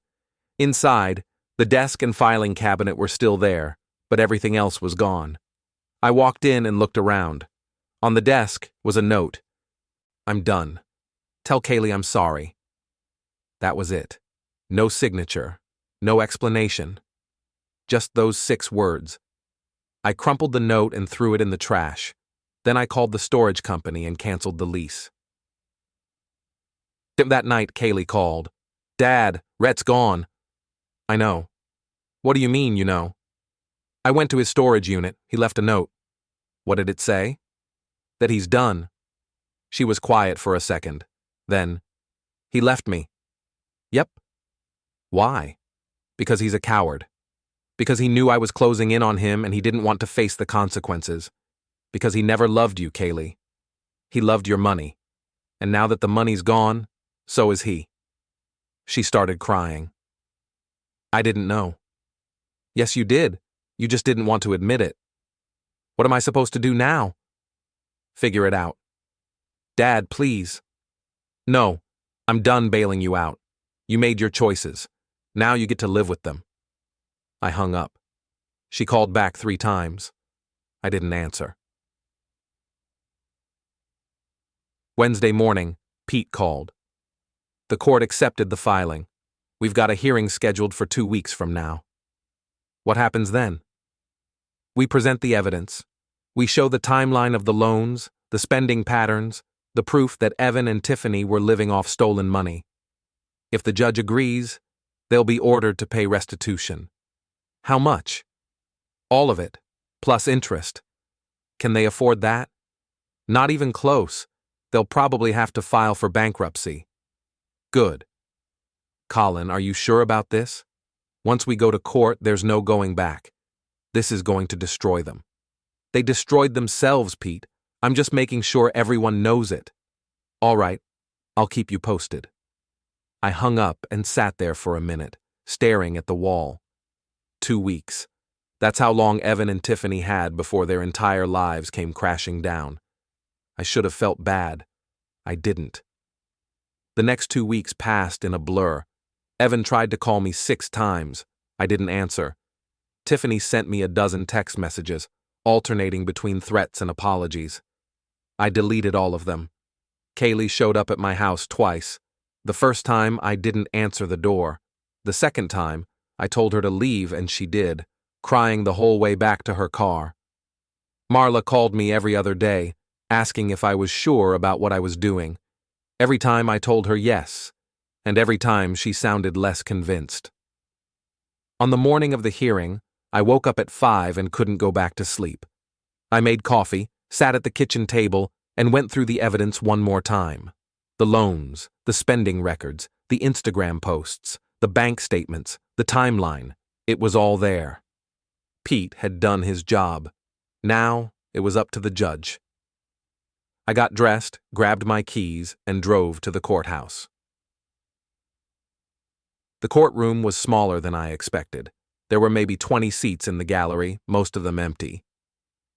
Inside, the desk and filing cabinet were still there, but everything else was gone. I walked in and looked around. On the desk was a note. I'm done. Tell Kaylee I'm sorry. That was it. No signature. No explanation. Just those 6 words. I crumpled the note and threw it in the trash. Then I called the storage company and canceled the lease. That night, Kaylee called. Dad, Rhett's gone. I know. What do you mean, you know? I went to his storage unit. He left a note. What did it say? That he's done. She was quiet for a second. Then, he left me. Yep. Why? Because he's a coward. Because he knew I was closing in on him and he didn't want to face the consequences. Because he never loved you, Kaylee. He loved your money. And now that the money's gone, so is he. She started crying. I didn't know. Yes, you did. You just didn't want to admit it. What am I supposed to do now? Figure it out. Dad, please. No, I'm done bailing you out. You made your choices. Now you get to live with them. I hung up. She called back 3 times. I didn't answer. Wednesday morning, Pete called. The court accepted the filing. We've got a hearing scheduled for 2 weeks from now. What happens then? We present the evidence. We show the timeline of the loans, the spending patterns, the proof that Evan and Tiffany were living off stolen money. If the judge agrees, they'll be ordered to pay restitution. How much? All of it, plus interest. Can they afford that? Not even close. They'll probably have to file for bankruptcy. Good. Colin, are you sure about this? Once we go to court, there's no going back. This is going to destroy them. They destroyed themselves, Pete. I'm just making sure everyone knows it. All right, I'll keep you posted. I hung up and sat there for a minute, staring at the wall. 2 weeks. That's how long Evan and Tiffany had before their entire lives came crashing down. I should have felt bad. I didn't. The next 2 weeks passed in a blur. Evan tried to call me 6 times. I didn't answer. Tiffany sent me a dozen text messages, alternating between threats and apologies. I deleted all of them. Kaylee showed up at my house twice. The first time, I didn't answer the door. The second time, I told her to leave and she did, crying the whole way back to her car. Marla called me every other day, asking if I was sure about what I was doing. Every time I told her yes, and every time she sounded less convinced. On the morning of the hearing, I woke up at 5 and couldn't go back to sleep. I made coffee, sat at the kitchen table, and went through the evidence one more time. The loans, the spending records, the Instagram posts, the bank statements, the timeline. It was all there. Pete had done his job. Now it was up to the judge. I got dressed, grabbed my keys, and drove to the courthouse. The courtroom was smaller than I expected. There were maybe 20 seats in the gallery, most of them empty.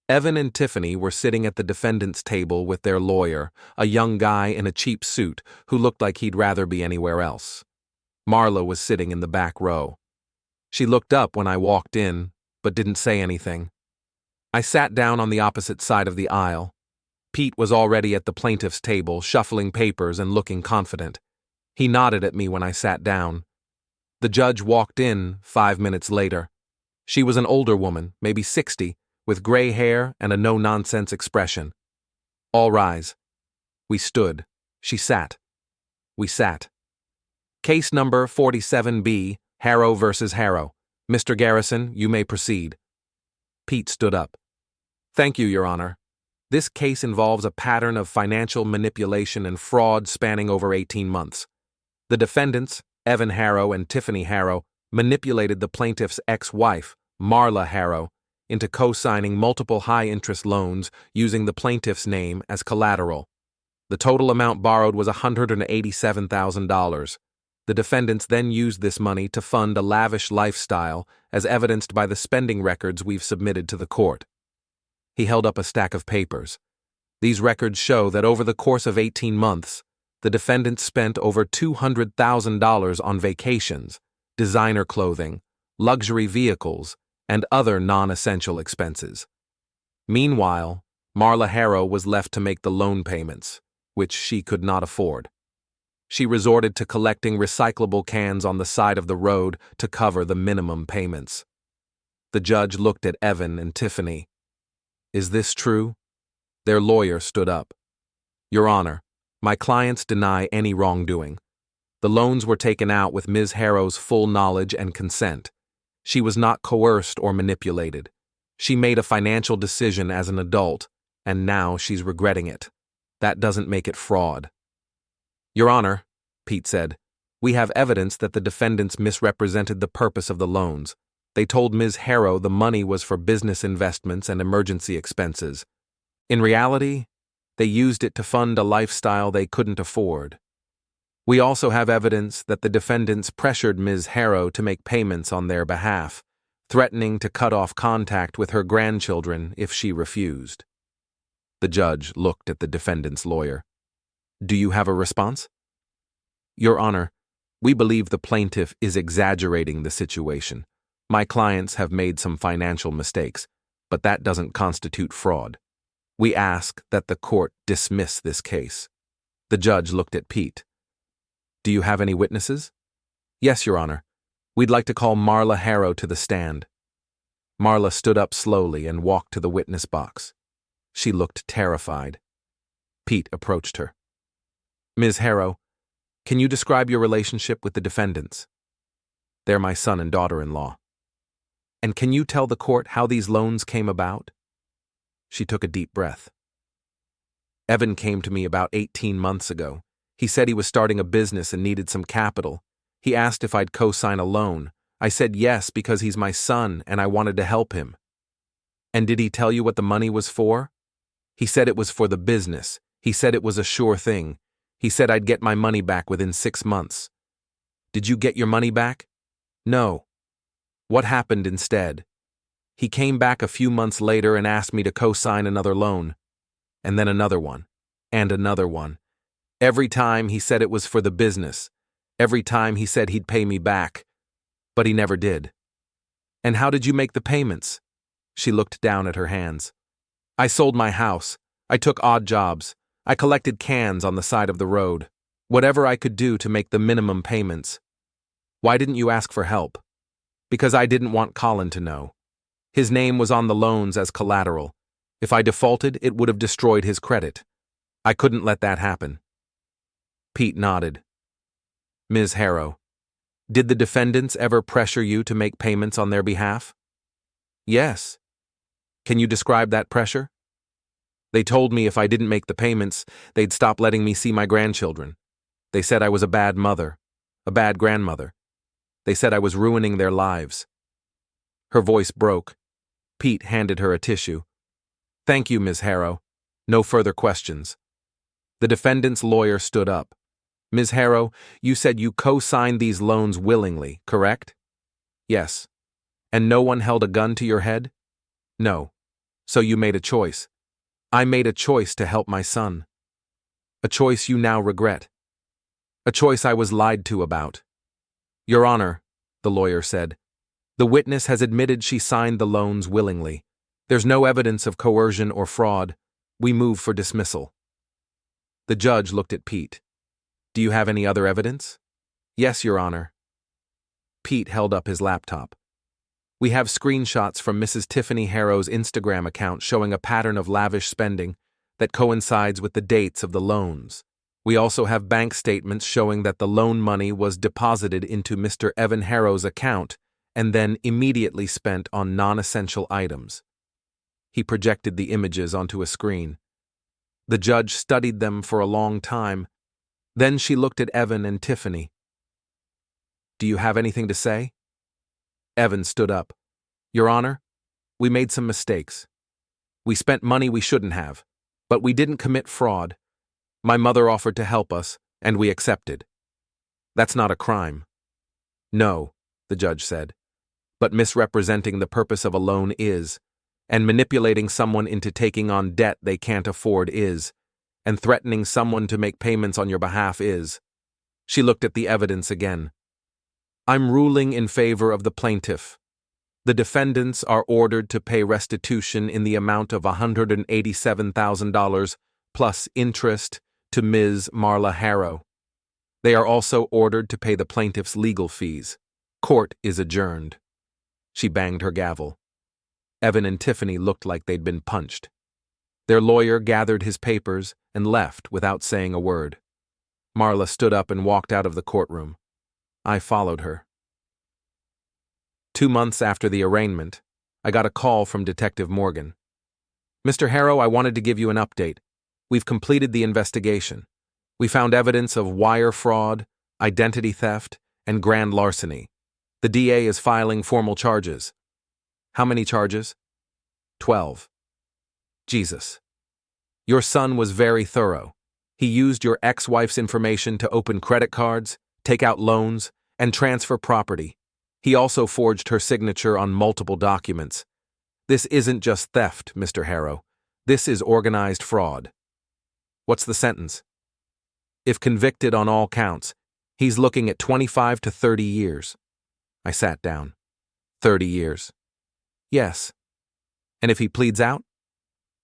Evan and Tiffany were sitting at the defendant's table with their lawyer, a young guy in a cheap suit who looked like he'd rather be anywhere else. Marla was sitting in the back row. She looked up when I walked in, but didn't say anything. I sat down on the opposite side of the aisle. Pete was already at the plaintiff's table, shuffling papers and looking confident. He nodded at me when I sat down. The judge walked in 5 minutes later. She was an older woman, maybe 60, with gray hair and a no-nonsense expression. All rise. We stood. She sat. We sat. Case number 47B, Harrow versus Harrow. Mr. Garrison, you may proceed. Pete stood up. Thank you, Your Honor. This case involves a pattern of financial manipulation and fraud spanning over 18 months. The defendants, Evan Harrow and Tiffany Harrow, manipulated the plaintiff's ex-wife, Marla Harrow, into co-signing multiple high-interest loans using the plaintiff's name as collateral. The total amount borrowed was $187,000. The defendants then used this money to fund a lavish lifestyle, as evidenced by the spending records we've submitted to the court. He held up a stack of papers. These records show that over the course of 18 months, the defendants spent over $200,000 on vacations, designer clothing, luxury vehicles, and other non-essential expenses. Meanwhile, Marla Harrow was left to make the loan payments, which she could not afford. She resorted to collecting recyclable cans on the side of the road to cover the minimum payments. The judge looked at Evan and Tiffany. Is this true? Their lawyer stood up. Your Honor, my clients deny any wrongdoing. The loans were taken out with Ms. Harrow's full knowledge and consent. She was not coerced or manipulated. She made a financial decision as an adult, and now she's regretting it. That doesn't make it fraud. Your Honor, Pete said, we have evidence that the defendants misrepresented the purpose of the loans. They told Ms. Harrow the money was for business investments and emergency expenses. In reality, they used it to fund a lifestyle they couldn't afford. We also have evidence that the defendants pressured Ms. Harrow to make payments on their behalf, threatening to cut off contact with her grandchildren if she refused. The judge looked at the defendant's lawyer. Do you have a response? Your Honor, we believe the plaintiff is exaggerating the situation. My clients have made some financial mistakes, but that doesn't constitute fraud. We ask that the court dismiss this case. The judge looked at Pete. Do you have any witnesses? Yes, Your Honor. We'd like to call Marla Harrow to the stand. Marla stood up slowly and walked to the witness box. She looked terrified. Pete approached her. Ms. Harrow, can you describe your relationship with the defendants? They're my son and daughter-in-law. And can you tell the court how these loans came about? She took a deep breath. Evan came to me about 18 months ago. He said he was starting a business and needed some capital. He asked if I'd co-sign a loan. I said yes because he's my son and I wanted to help him. And did he tell you what the money was for? He said it was for the business. He said it was a sure thing. He said I'd get my money back within 6 months. Did you get your money back? No. What happened instead? He came back a few months later and asked me to co-sign another loan. And then another one. And another one. Every time he said it was for the business. Every time he said he'd pay me back. But he never did. And how did you make the payments? She looked down at her hands. I sold my house. I took odd jobs. I collected cans on the side of the road. Whatever I could do to make the minimum payments. Why didn't you ask for help? Because I didn't want Colin to know. His name was on the loans as collateral. If I defaulted, it would have destroyed his credit. I couldn't let that happen. Pete nodded. Ms. Harrow, did the defendants ever pressure you to make payments on their behalf? Yes. Can you describe that pressure? They told me if I didn't make the payments, they'd stop letting me see my grandchildren. They said I was a bad mother, a bad grandmother. They said I was ruining their lives. Her voice broke. Pete handed her a tissue. Thank you, Ms. Harrow. No further questions. The defendant's lawyer stood up. Ms. Harrow, you said you co-signed these loans willingly, correct? Yes. And no one held a gun to your head? No. So you made a choice. I made a choice to help my son. A choice you now regret. A choice I was lied to about. Your Honor, the lawyer said, the witness has admitted she signed the loans willingly. There's no evidence of coercion or fraud. We move for dismissal. The judge looked at Pete. Do you have any other evidence? Yes, Your Honor. Pete held up his laptop. We have screenshots from Mrs. Tiffany Harrow's Instagram account showing a pattern of lavish spending that coincides with the dates of the loans. We also have bank statements showing that the loan money was deposited into Mr. Evan Harrow's account and then immediately spent on non-essential items. He projected the images onto a screen. The judge studied them for a long time. Then she looked at Evan and Tiffany. Do you have anything to say? Evan stood up. Your Honor, we made some mistakes. We spent money we shouldn't have, but we didn't commit fraud. My mother offered to help us, and we accepted. That's not a crime. No, the judge said, but misrepresenting the purpose of a loan is, and manipulating someone into taking on debt they can't afford is, and threatening someone to make payments on your behalf is. She looked at the evidence again. I'm ruling in favor of the plaintiff. The defendants are ordered to pay restitution in the amount of $187,000 plus interest to Ms. Marla Harrow. They are also ordered to pay the plaintiff's legal fees. Court is adjourned. She banged her gavel. Evan and Tiffany looked like they'd been punched. Their lawyer gathered his papers and left without saying a word. Marla stood up and walked out of the courtroom. I followed her. 2 months after the arraignment, I got a call from Detective Morgan. Mr. Harrow, I wanted to give you an update. We've completed the investigation. We found evidence of wire fraud, identity theft, and grand larceny. The DA is filing formal charges. How many charges? 12. Jesus. Your son was very thorough. He used your ex-wife's information to open credit cards, take out loans, and transfer property. He also forged her signature on multiple documents. This isn't just theft, Mr. Harrow. This is organized fraud. What's the sentence? If convicted on all counts, he's looking at 25 to 30 years. I sat down. 30 years. Yes. And if he pleads out?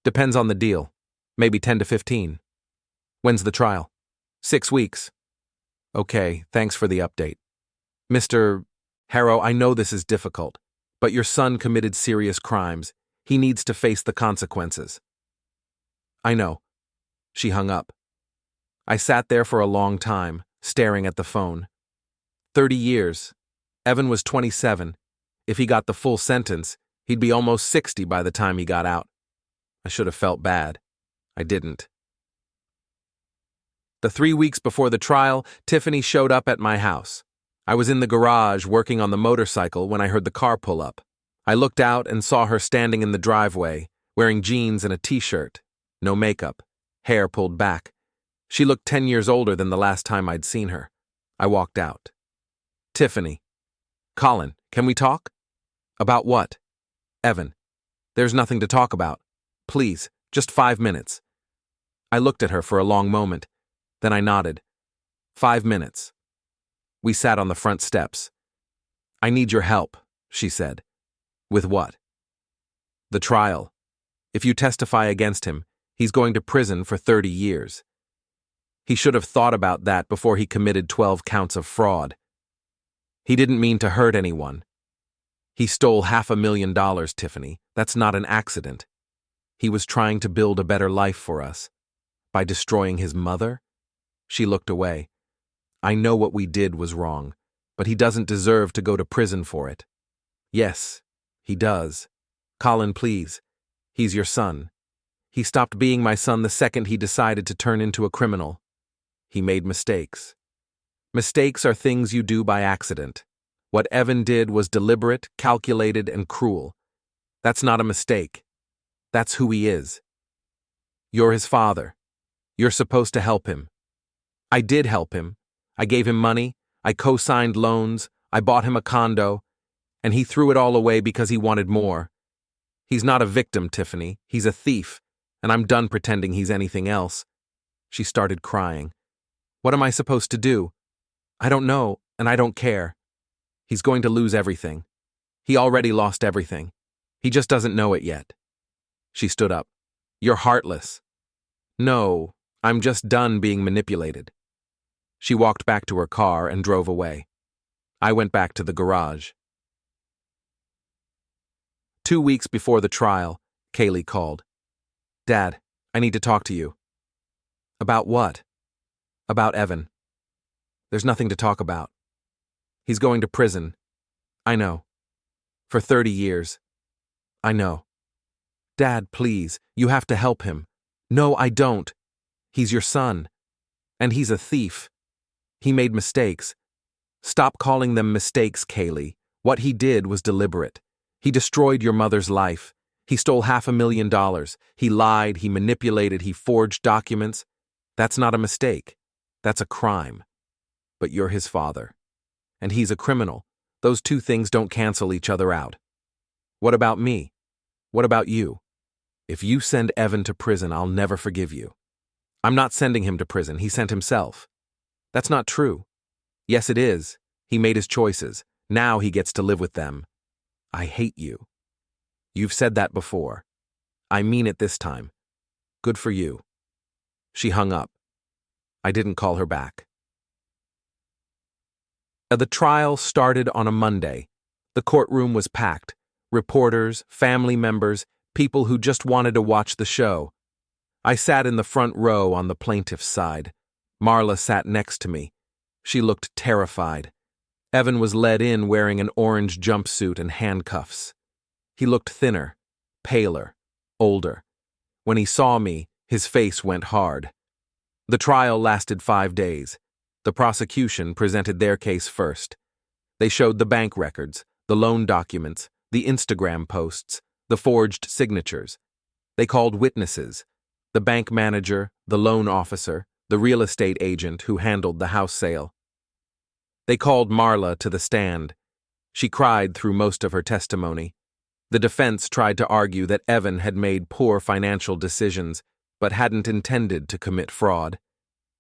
Depends on the deal. Maybe 10 to 15. When's the trial? 6 weeks. Okay, thanks for the update. Mr. Harrow, I know this is difficult, but your son committed serious crimes. He needs to face the consequences. I know. She hung up. I sat there for a long time, staring at the phone. 30 years. Evan was 27. If he got the full sentence, he'd be almost 60 by the time he got out. I should have felt bad. I didn't. The 3 weeks before the trial, Tiffany showed up at my house. I was in the garage working on the motorcycle when I heard the car pull up. I looked out and saw her standing in the driveway, wearing jeans and a t-shirt. No makeup. Hair pulled back. She looked 10 years older than the last time I'd seen her. I walked out. Tiffany. Colin, can we talk? About what? Evan. There's nothing to talk about. Please, just 5 minutes. I looked at her for a long moment. Then I nodded. 5 minutes. We sat on the front steps. I need your help, she said. With what? The trial. If you testify against him, he's going to prison for 30 years. He should have thought about that before he committed 12 counts of fraud. He didn't mean to hurt anyone. He stole $500,000, Tiffany. That's not an accident. He was trying to build a better life for us. By destroying his mother? She looked away. I know what we did was wrong, but he doesn't deserve to go to prison for it. Yes, he does. Colin, please. He's your son. He stopped being my son the second he decided to turn into a criminal. He made mistakes. Mistakes are things you do by accident. What Evan did was deliberate, calculated, and cruel. That's not a mistake. That's who he is. You're his father. You're supposed to help him. I did help him. I gave him money, I co-signed loans, I bought him a condo, and he threw it all away because he wanted more. He's not a victim, Tiffany. He's a thief, and I'm done pretending he's anything else. She started crying. What am I supposed to do? I don't know, and I don't care. He's going to lose everything. He already lost everything. He just doesn't know it yet. She stood up. You're heartless. No, I'm just done being manipulated. She walked back to her car and drove away. I went back to the garage. 2 weeks before the trial, Kaylee called. "Dad, I need to talk to you." "About what?" "About Evan." "There's nothing to talk about. He's going to prison." "I know. For 30 years. I know." "Dad, please, you have to help him." "No, I don't. He's your son. And he's a thief. He made mistakes." "Stop calling them mistakes, Kaylee. What he did was deliberate. He destroyed your mother's life. He stole $500,000. He lied, he manipulated, he forged documents. That's not a mistake. That's a crime. But you're his father. And he's a criminal. Those two things don't cancel each other out. What about me? What about you? If you send Evan to prison, I'll never forgive you." "I'm not sending him to prison. He sent himself." "That's not true." "Yes, it is. He made his choices. Now he gets to live with them." "I hate you." "You've said that before." "I mean it this time." "Good for you." She hung up. I didn't call her back. The trial started on a Monday. The courtroom was packed. Reporters, family members, people who just wanted to watch the show. I sat in the front row on the plaintiff's side. Marla sat next to me. She looked terrified. Evan was led in wearing an orange jumpsuit and handcuffs. He looked thinner, paler, older. When he saw me, his face went hard. The trial lasted 5 days. The prosecution presented their case first. They showed the bank records, the loan documents, the Instagram posts, the forged signatures. They called witnesses: the bank manager, the loan officer, the real estate agent who handled the house sale. They called Marla to the stand. She cried through most of her testimony. The defense tried to argue that Evan had made poor financial decisions, but hadn't intended to commit fraud.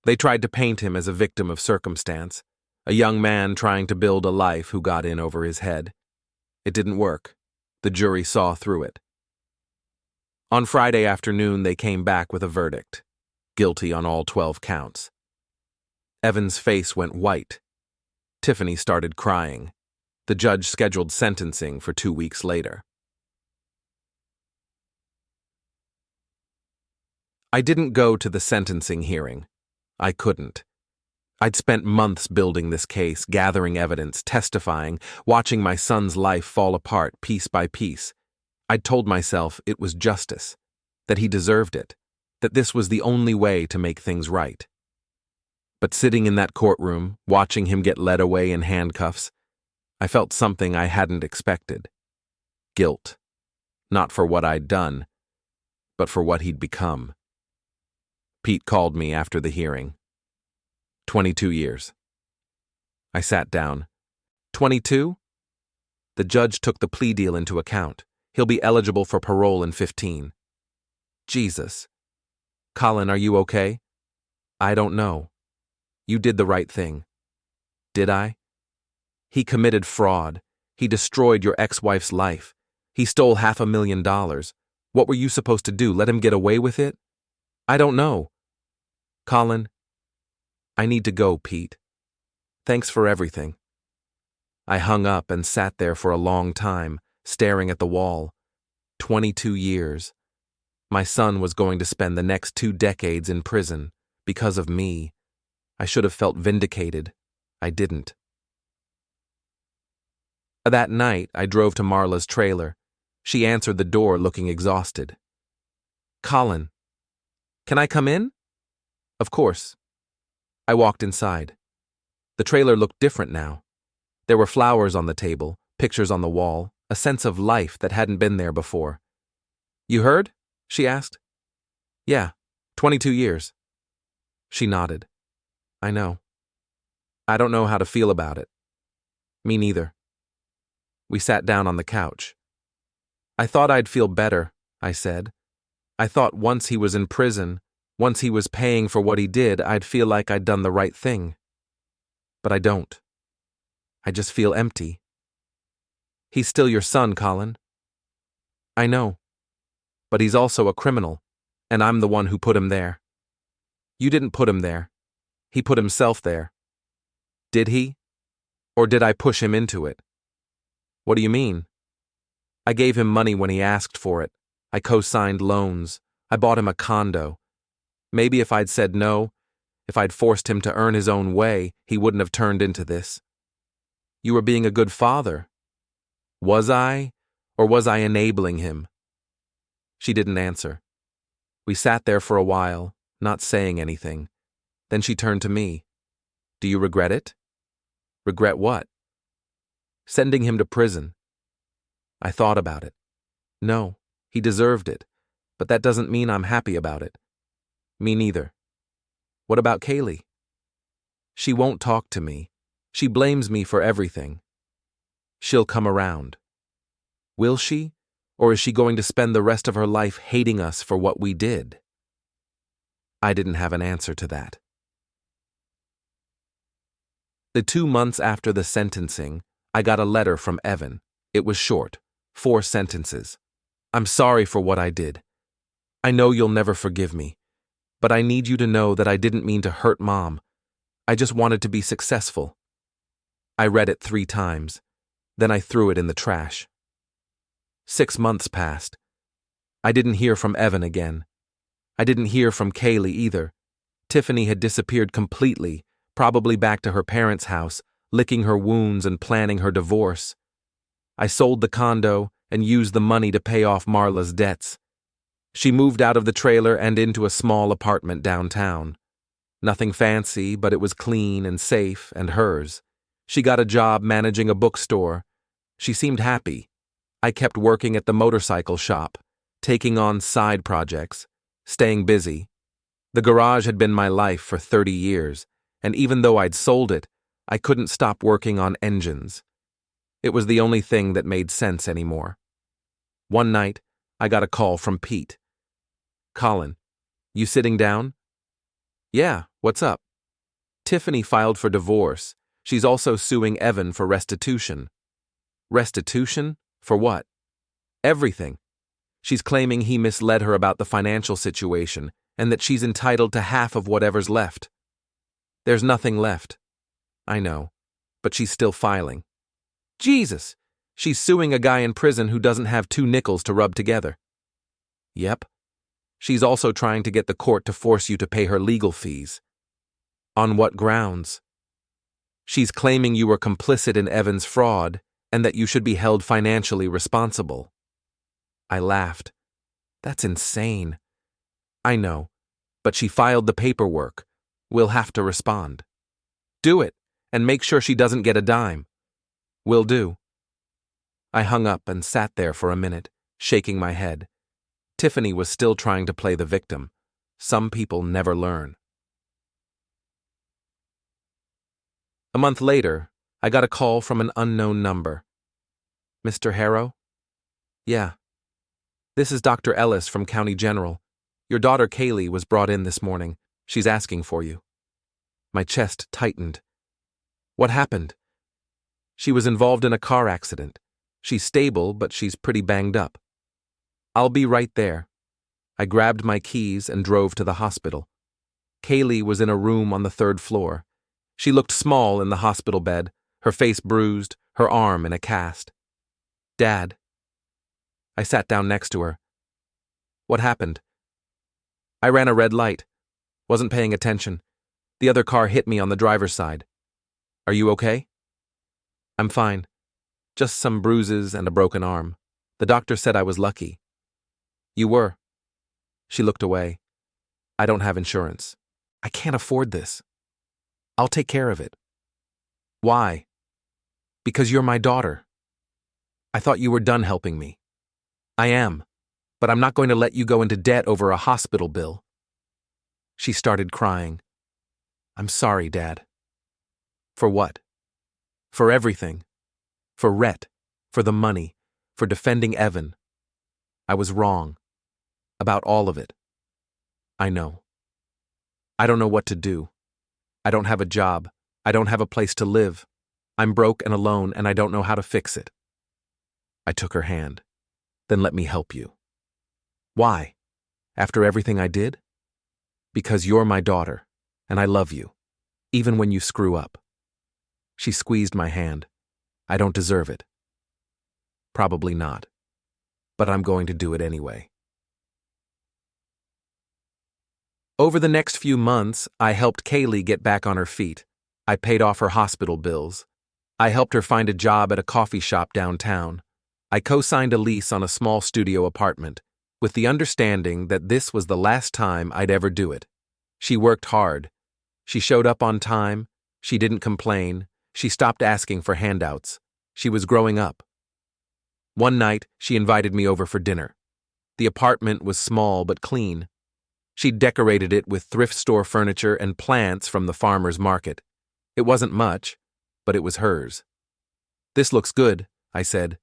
They tried to paint him as a victim of circumstance, a young man trying to build a life who got in over his head. It didn't work. The jury saw through it. On Friday afternoon, they came back with a verdict: guilty on all 12 counts. Evan's face went white. Tiffany started crying. The judge scheduled sentencing for 2 weeks later. I didn't go to the sentencing hearing. I couldn't. I'd spent months building this case, gathering evidence, testifying, watching my son's life fall apart piece by piece. I'd told myself it was justice, that he deserved it, that this was the only way to make things right. But sitting in that courtroom, watching him get led away in handcuffs, I felt something I hadn't expected. Guilt. Not for what I'd done, but for what he'd become. Pete called me after the hearing. 22 years. I sat down. 22? The judge took the plea deal into account. He'll be eligible for parole in 15. Jesus. Colin, are you okay? I don't know. You did the right thing. Did I? He committed fraud. He destroyed your ex-wife's life. He stole $500,000. What were you supposed to do, let him get away with it? I don't know. Colin, I need to go, Pete. Thanks for everything. I hung up and sat there for a long time, staring at the wall. 22 years. My son was going to spend the next 2 decades in prison because of me. I should have felt vindicated. I didn't. That night, I drove to Marla's trailer. She answered the door looking exhausted. Colin, can I come in? Of course. I walked inside. The trailer looked different now. There were flowers on the table, pictures on the wall, a sense of life that hadn't been there before. You heard? She asked. Yeah, 22 years. She nodded. I know. I don't know how to feel about it. Me neither. We sat down on the couch. I thought I'd feel better, I said. I thought once he was in prison, once he was paying for what he did, I'd feel like I'd done the right thing. But I don't. I just feel empty. He's still your son, Colin. I know. But he's also a criminal, and I'm the one who put him there. You didn't put him there. He put himself there. Did he? Or did I push him into it? What do you mean? I gave him money when he asked for it. I co-signed loans. I bought him a condo. Maybe if I'd said no, if I'd forced him to earn his own way, he wouldn't have turned into this. You were being a good father. Was I? Or was I enabling him? She didn't answer. We sat there for a while, not saying anything. Then she turned to me. Do you regret it? Regret what? Sending him to prison. I thought about it. No, he deserved it, but that doesn't mean I'm happy about it. Me neither. What about Kaylee? She won't talk to me. She blames me for everything. She'll come around. Will she? Or is she going to spend the rest of her life hating us for what we did? I didn't have an answer to that. The 2 months after the sentencing, I got a letter from Evan. It was short, 4 sentences. I'm sorry for what I did. I know you'll never forgive me, but I need you to know that I didn't mean to hurt Mom. I just wanted to be successful. I read it 3 times. Then I threw it in the trash. 6 months passed. I didn't hear from Evan again. I didn't hear from Kaylee either. Tiffany had disappeared completely, probably back to her parents' house, licking her wounds and planning her divorce. I sold the condo and used the money to pay off Marla's debts. She moved out of the trailer and into a small apartment downtown. Nothing fancy, but it was clean and safe and hers. She got a job managing a bookstore. She seemed happy. I kept working at the motorcycle shop, taking on side projects, staying busy. The garage had been my life for 30 years, and even though I'd sold it, I couldn't stop working on engines. It was the only thing that made sense anymore. One night, I got a call from Pete. Colin, you sitting down? Yeah, what's up? Tiffany filed for divorce. She's also suing Evan for restitution. Restitution? For what? Everything. She's claiming he misled her about the financial situation and that she's entitled to half of whatever's left. There's nothing left. I know, but she's still filing. Jesus! She's suing a guy in prison who doesn't have 2 nickels to rub together. Yep. She's also trying to get the court to force you to pay her legal fees. On what grounds? She's claiming you were complicit in Evan's fraud and that you should be held financially responsible. I laughed. That's insane. I know, but she filed the paperwork. We'll have to respond. Do it, and make sure she doesn't get a dime. Will do. I hung up and sat there for a minute, shaking my head. Tiffany was still trying to play the victim. Some people never learn. A month later, I got a call from an unknown number. Mr. Harrow? Yeah. This is Dr. Ellis from County General. Your daughter Kaylee was brought in this morning. She's asking for you. My chest tightened. What happened? She was involved in a car accident. She's stable, but she's pretty banged up. I'll be right there. I grabbed my keys and drove to the hospital. Kaylee was in a room on the 3rd floor. She looked small in the hospital bed, her face bruised, her arm in a cast. Dad. I sat down next to her. What happened? I ran a red light. Wasn't paying attention. The other car hit me on the driver's side. Are you okay? I'm fine. Just some bruises and a broken arm. The doctor said I was lucky. You were. She looked away. I don't have insurance. I can't afford this. I'll take care of it. Why? Because you're my daughter. I thought you were done helping me. I am, but I'm not going to let you go into debt over a hospital bill. She started crying. I'm sorry, Dad. For what? For everything. For Rhett. For the money. For defending Evan. I was wrong. About all of it. I know. I don't know what to do. I don't have a job. I don't have a place to live. I'm broke and alone, and I don't know how to fix it. I took her hand. Then let me help you. Why? After everything I did? Because you're my daughter, and I love you. Even when you screw up. She squeezed my hand. I don't deserve it. Probably not. But I'm going to do it anyway. Over the next few months, I helped Kaylee get back on her feet. I paid off her hospital bills. I helped her find a job at a coffee shop downtown. I co-signed a lease on a small studio apartment, with the understanding that this was the last time I'd ever do it. She worked hard. She showed up on time. She didn't complain. She stopped asking for handouts. She was growing up. One night, she invited me over for dinner. The apartment was small but clean. She'd decorated it with thrift store furniture and plants from the farmer's market. It wasn't much, but it was hers. "This looks good," I said.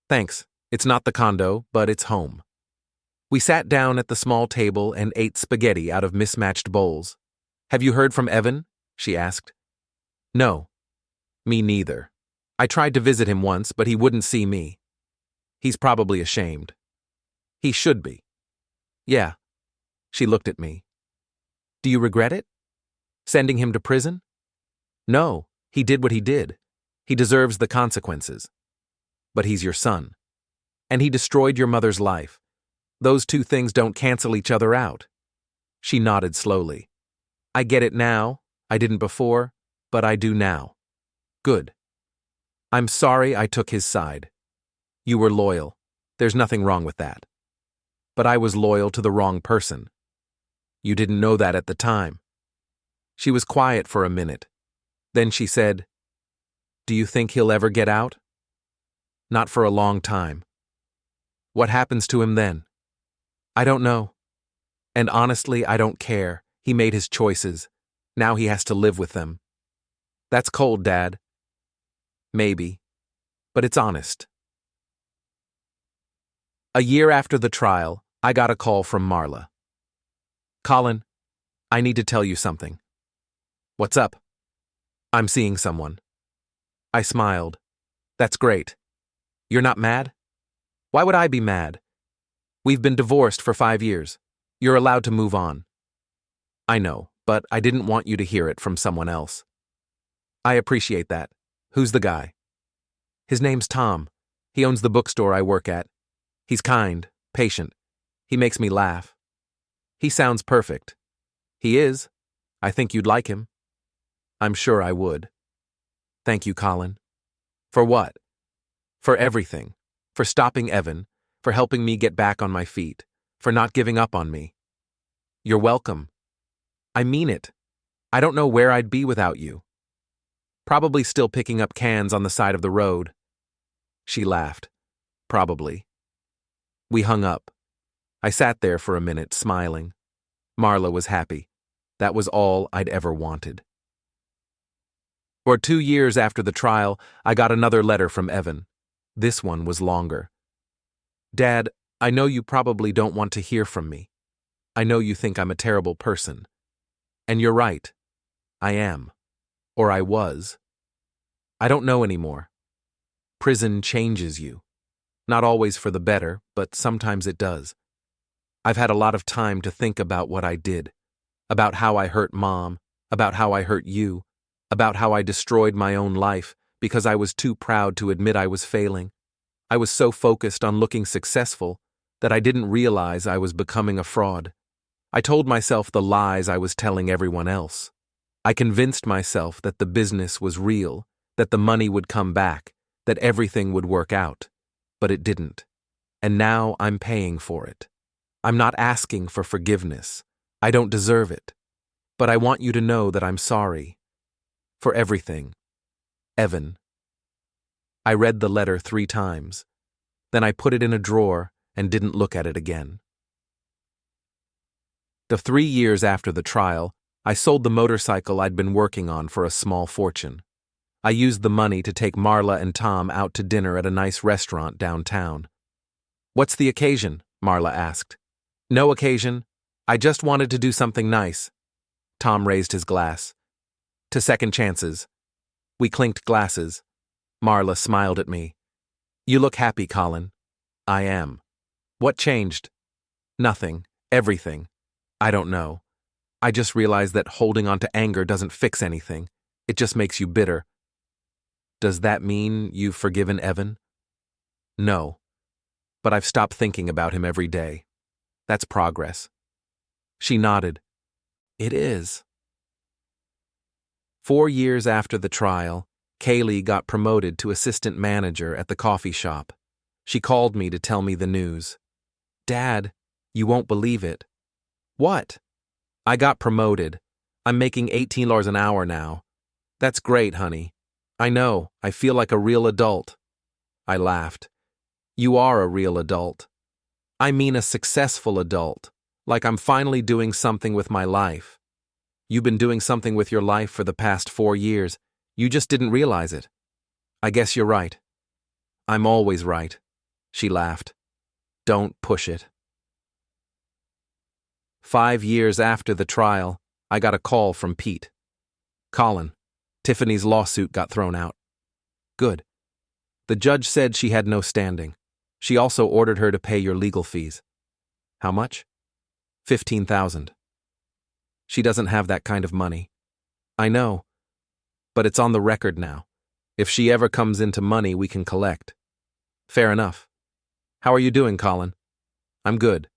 "Thanks. It's not the condo, but it's home." We sat down at the small table and ate spaghetti out of mismatched bowls. "Have you heard from Evan?" she asked. "No. Me neither. I tried to visit him once, but he wouldn't see me. He's probably ashamed." "He should be." "Yeah." She looked at me. "Do you regret it? Sending him to prison?" "No, he did what he did. He deserves the consequences. But he's your son. And he destroyed your mother's life. Those two things don't cancel each other out." She nodded slowly. "I get it now. I didn't before, but I do now." "Good. I'm sorry I took his side. You were loyal. There's nothing wrong with that. But I was loyal to the wrong person. You didn't know that at the time." She was quiet for a minute. Then she said, "Do you think he'll ever get out?" "Not for a long time." "What happens to him then?" "I don't know. And honestly, I don't care. He made his choices. Now he has to live with them." "That's cold, Dad." "Maybe. But it's honest." A year after the trial, I got a call from Marla. "Colin, I need to tell you something." "What's up?" "I'm seeing someone." I smiled. "That's great. You're not mad?" "Why would I be mad? We've been divorced for 5 years. You're allowed to move on." "I know, but I didn't want you to hear it from someone else." "I appreciate that. Who's the guy?" "His name's Tom. He owns the bookstore I work at. He's kind, patient. He makes me laugh. He sounds perfect." "He is. I think you'd like him." "I'm sure I would." "Thank you, Colin." "For what?" "For everything. For stopping Evan. For helping me get back on my feet. For not giving up on me." "You're welcome." "I mean it. I don't know where I'd be without you." "Probably still picking up cans on the side of the road." She laughed. "Probably." We hung up. I sat there for a minute, smiling. Marla was happy. That was all I'd ever wanted. For 2 years after the trial, I got another letter from Evan. This one was longer. "Dad, I know you probably don't want to hear from me. I know you think I'm a terrible person. And you're right. I am. Or I was. I don't know anymore. Prison changes you. Not always for the better, but sometimes it does. I've had a lot of time to think about what I did, about how I hurt Mom, about how I hurt you, about how I destroyed my own life because I was too proud to admit I was failing. I was so focused on looking successful that I didn't realize I was becoming a fraud. I told myself the lies I was telling everyone else. I convinced myself that the business was real, that the money would come back, that everything would work out. But it didn't. And now I'm paying for it. I'm not asking for forgiveness. I don't deserve it. But I want you to know that I'm sorry. For everything. Evan." I read the letter 3 times. Then I put it in a drawer and didn't look at it again. The 3 years after the trial, I sold the motorcycle I'd been working on for a small fortune. I used the money to take Marla and Tom out to dinner at a nice restaurant downtown. "What's the occasion?" Marla asked. "No occasion. I just wanted to do something nice." Tom raised his glass. "To second chances." We clinked glasses. Marla smiled at me. "You look happy, Colin." "I am." "What changed?" "Nothing. Everything. I don't know. I just realized that holding on to anger doesn't fix anything. It just makes you bitter. Does that mean you've forgiven Evan? No. But I've stopped thinking about him every day. That's progress. She nodded. It is. 4 years after the trial, Kaylee got promoted to assistant manager at the coffee shop. She called me to tell me the news. Dad, you won't believe it. What? I got promoted. I'm making $18 an hour now. That's great, honey. I know, I feel like a real adult. I laughed. You are a real adult. I mean a successful adult, like I'm finally doing something with my life. You've been doing something with your life for the past 4 years. You just didn't realize it. I guess you're right. I'm always right. She laughed. Don't push it. 5 years after the trial, I got a call from Pete. Colin, Tiffany's lawsuit got thrown out. Good. The judge said she had no standing. She also ordered her to pay your legal fees. How much? $15,000. She doesn't have that kind of money. I know. But it's on the record now. If she ever comes into money, we can collect. Fair enough. How are you doing, Colin? I'm good.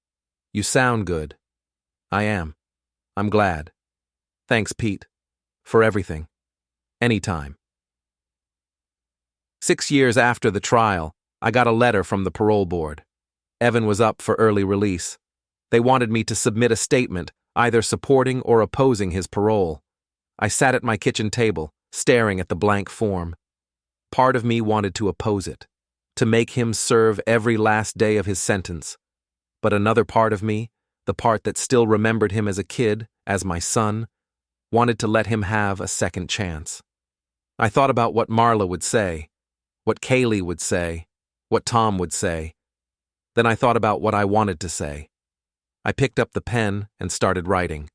You sound good. I am. I'm glad. Thanks, Pete. For everything. Anytime. 6 years after the trial, I got a letter from the parole board. Evan was up for early release. They wanted me to submit a statement, either supporting or opposing his parole. I sat at my kitchen table, staring at the blank form. Part of me wanted to oppose it, to make him serve every last day of his sentence. But another part of me, the part that still remembered him as a kid, as my son, wanted to let him have a second chance. I thought about what Marla would say, what Kaylee would say, what Tom would say. Then I thought about what I wanted to say. I picked up the pen and started writing.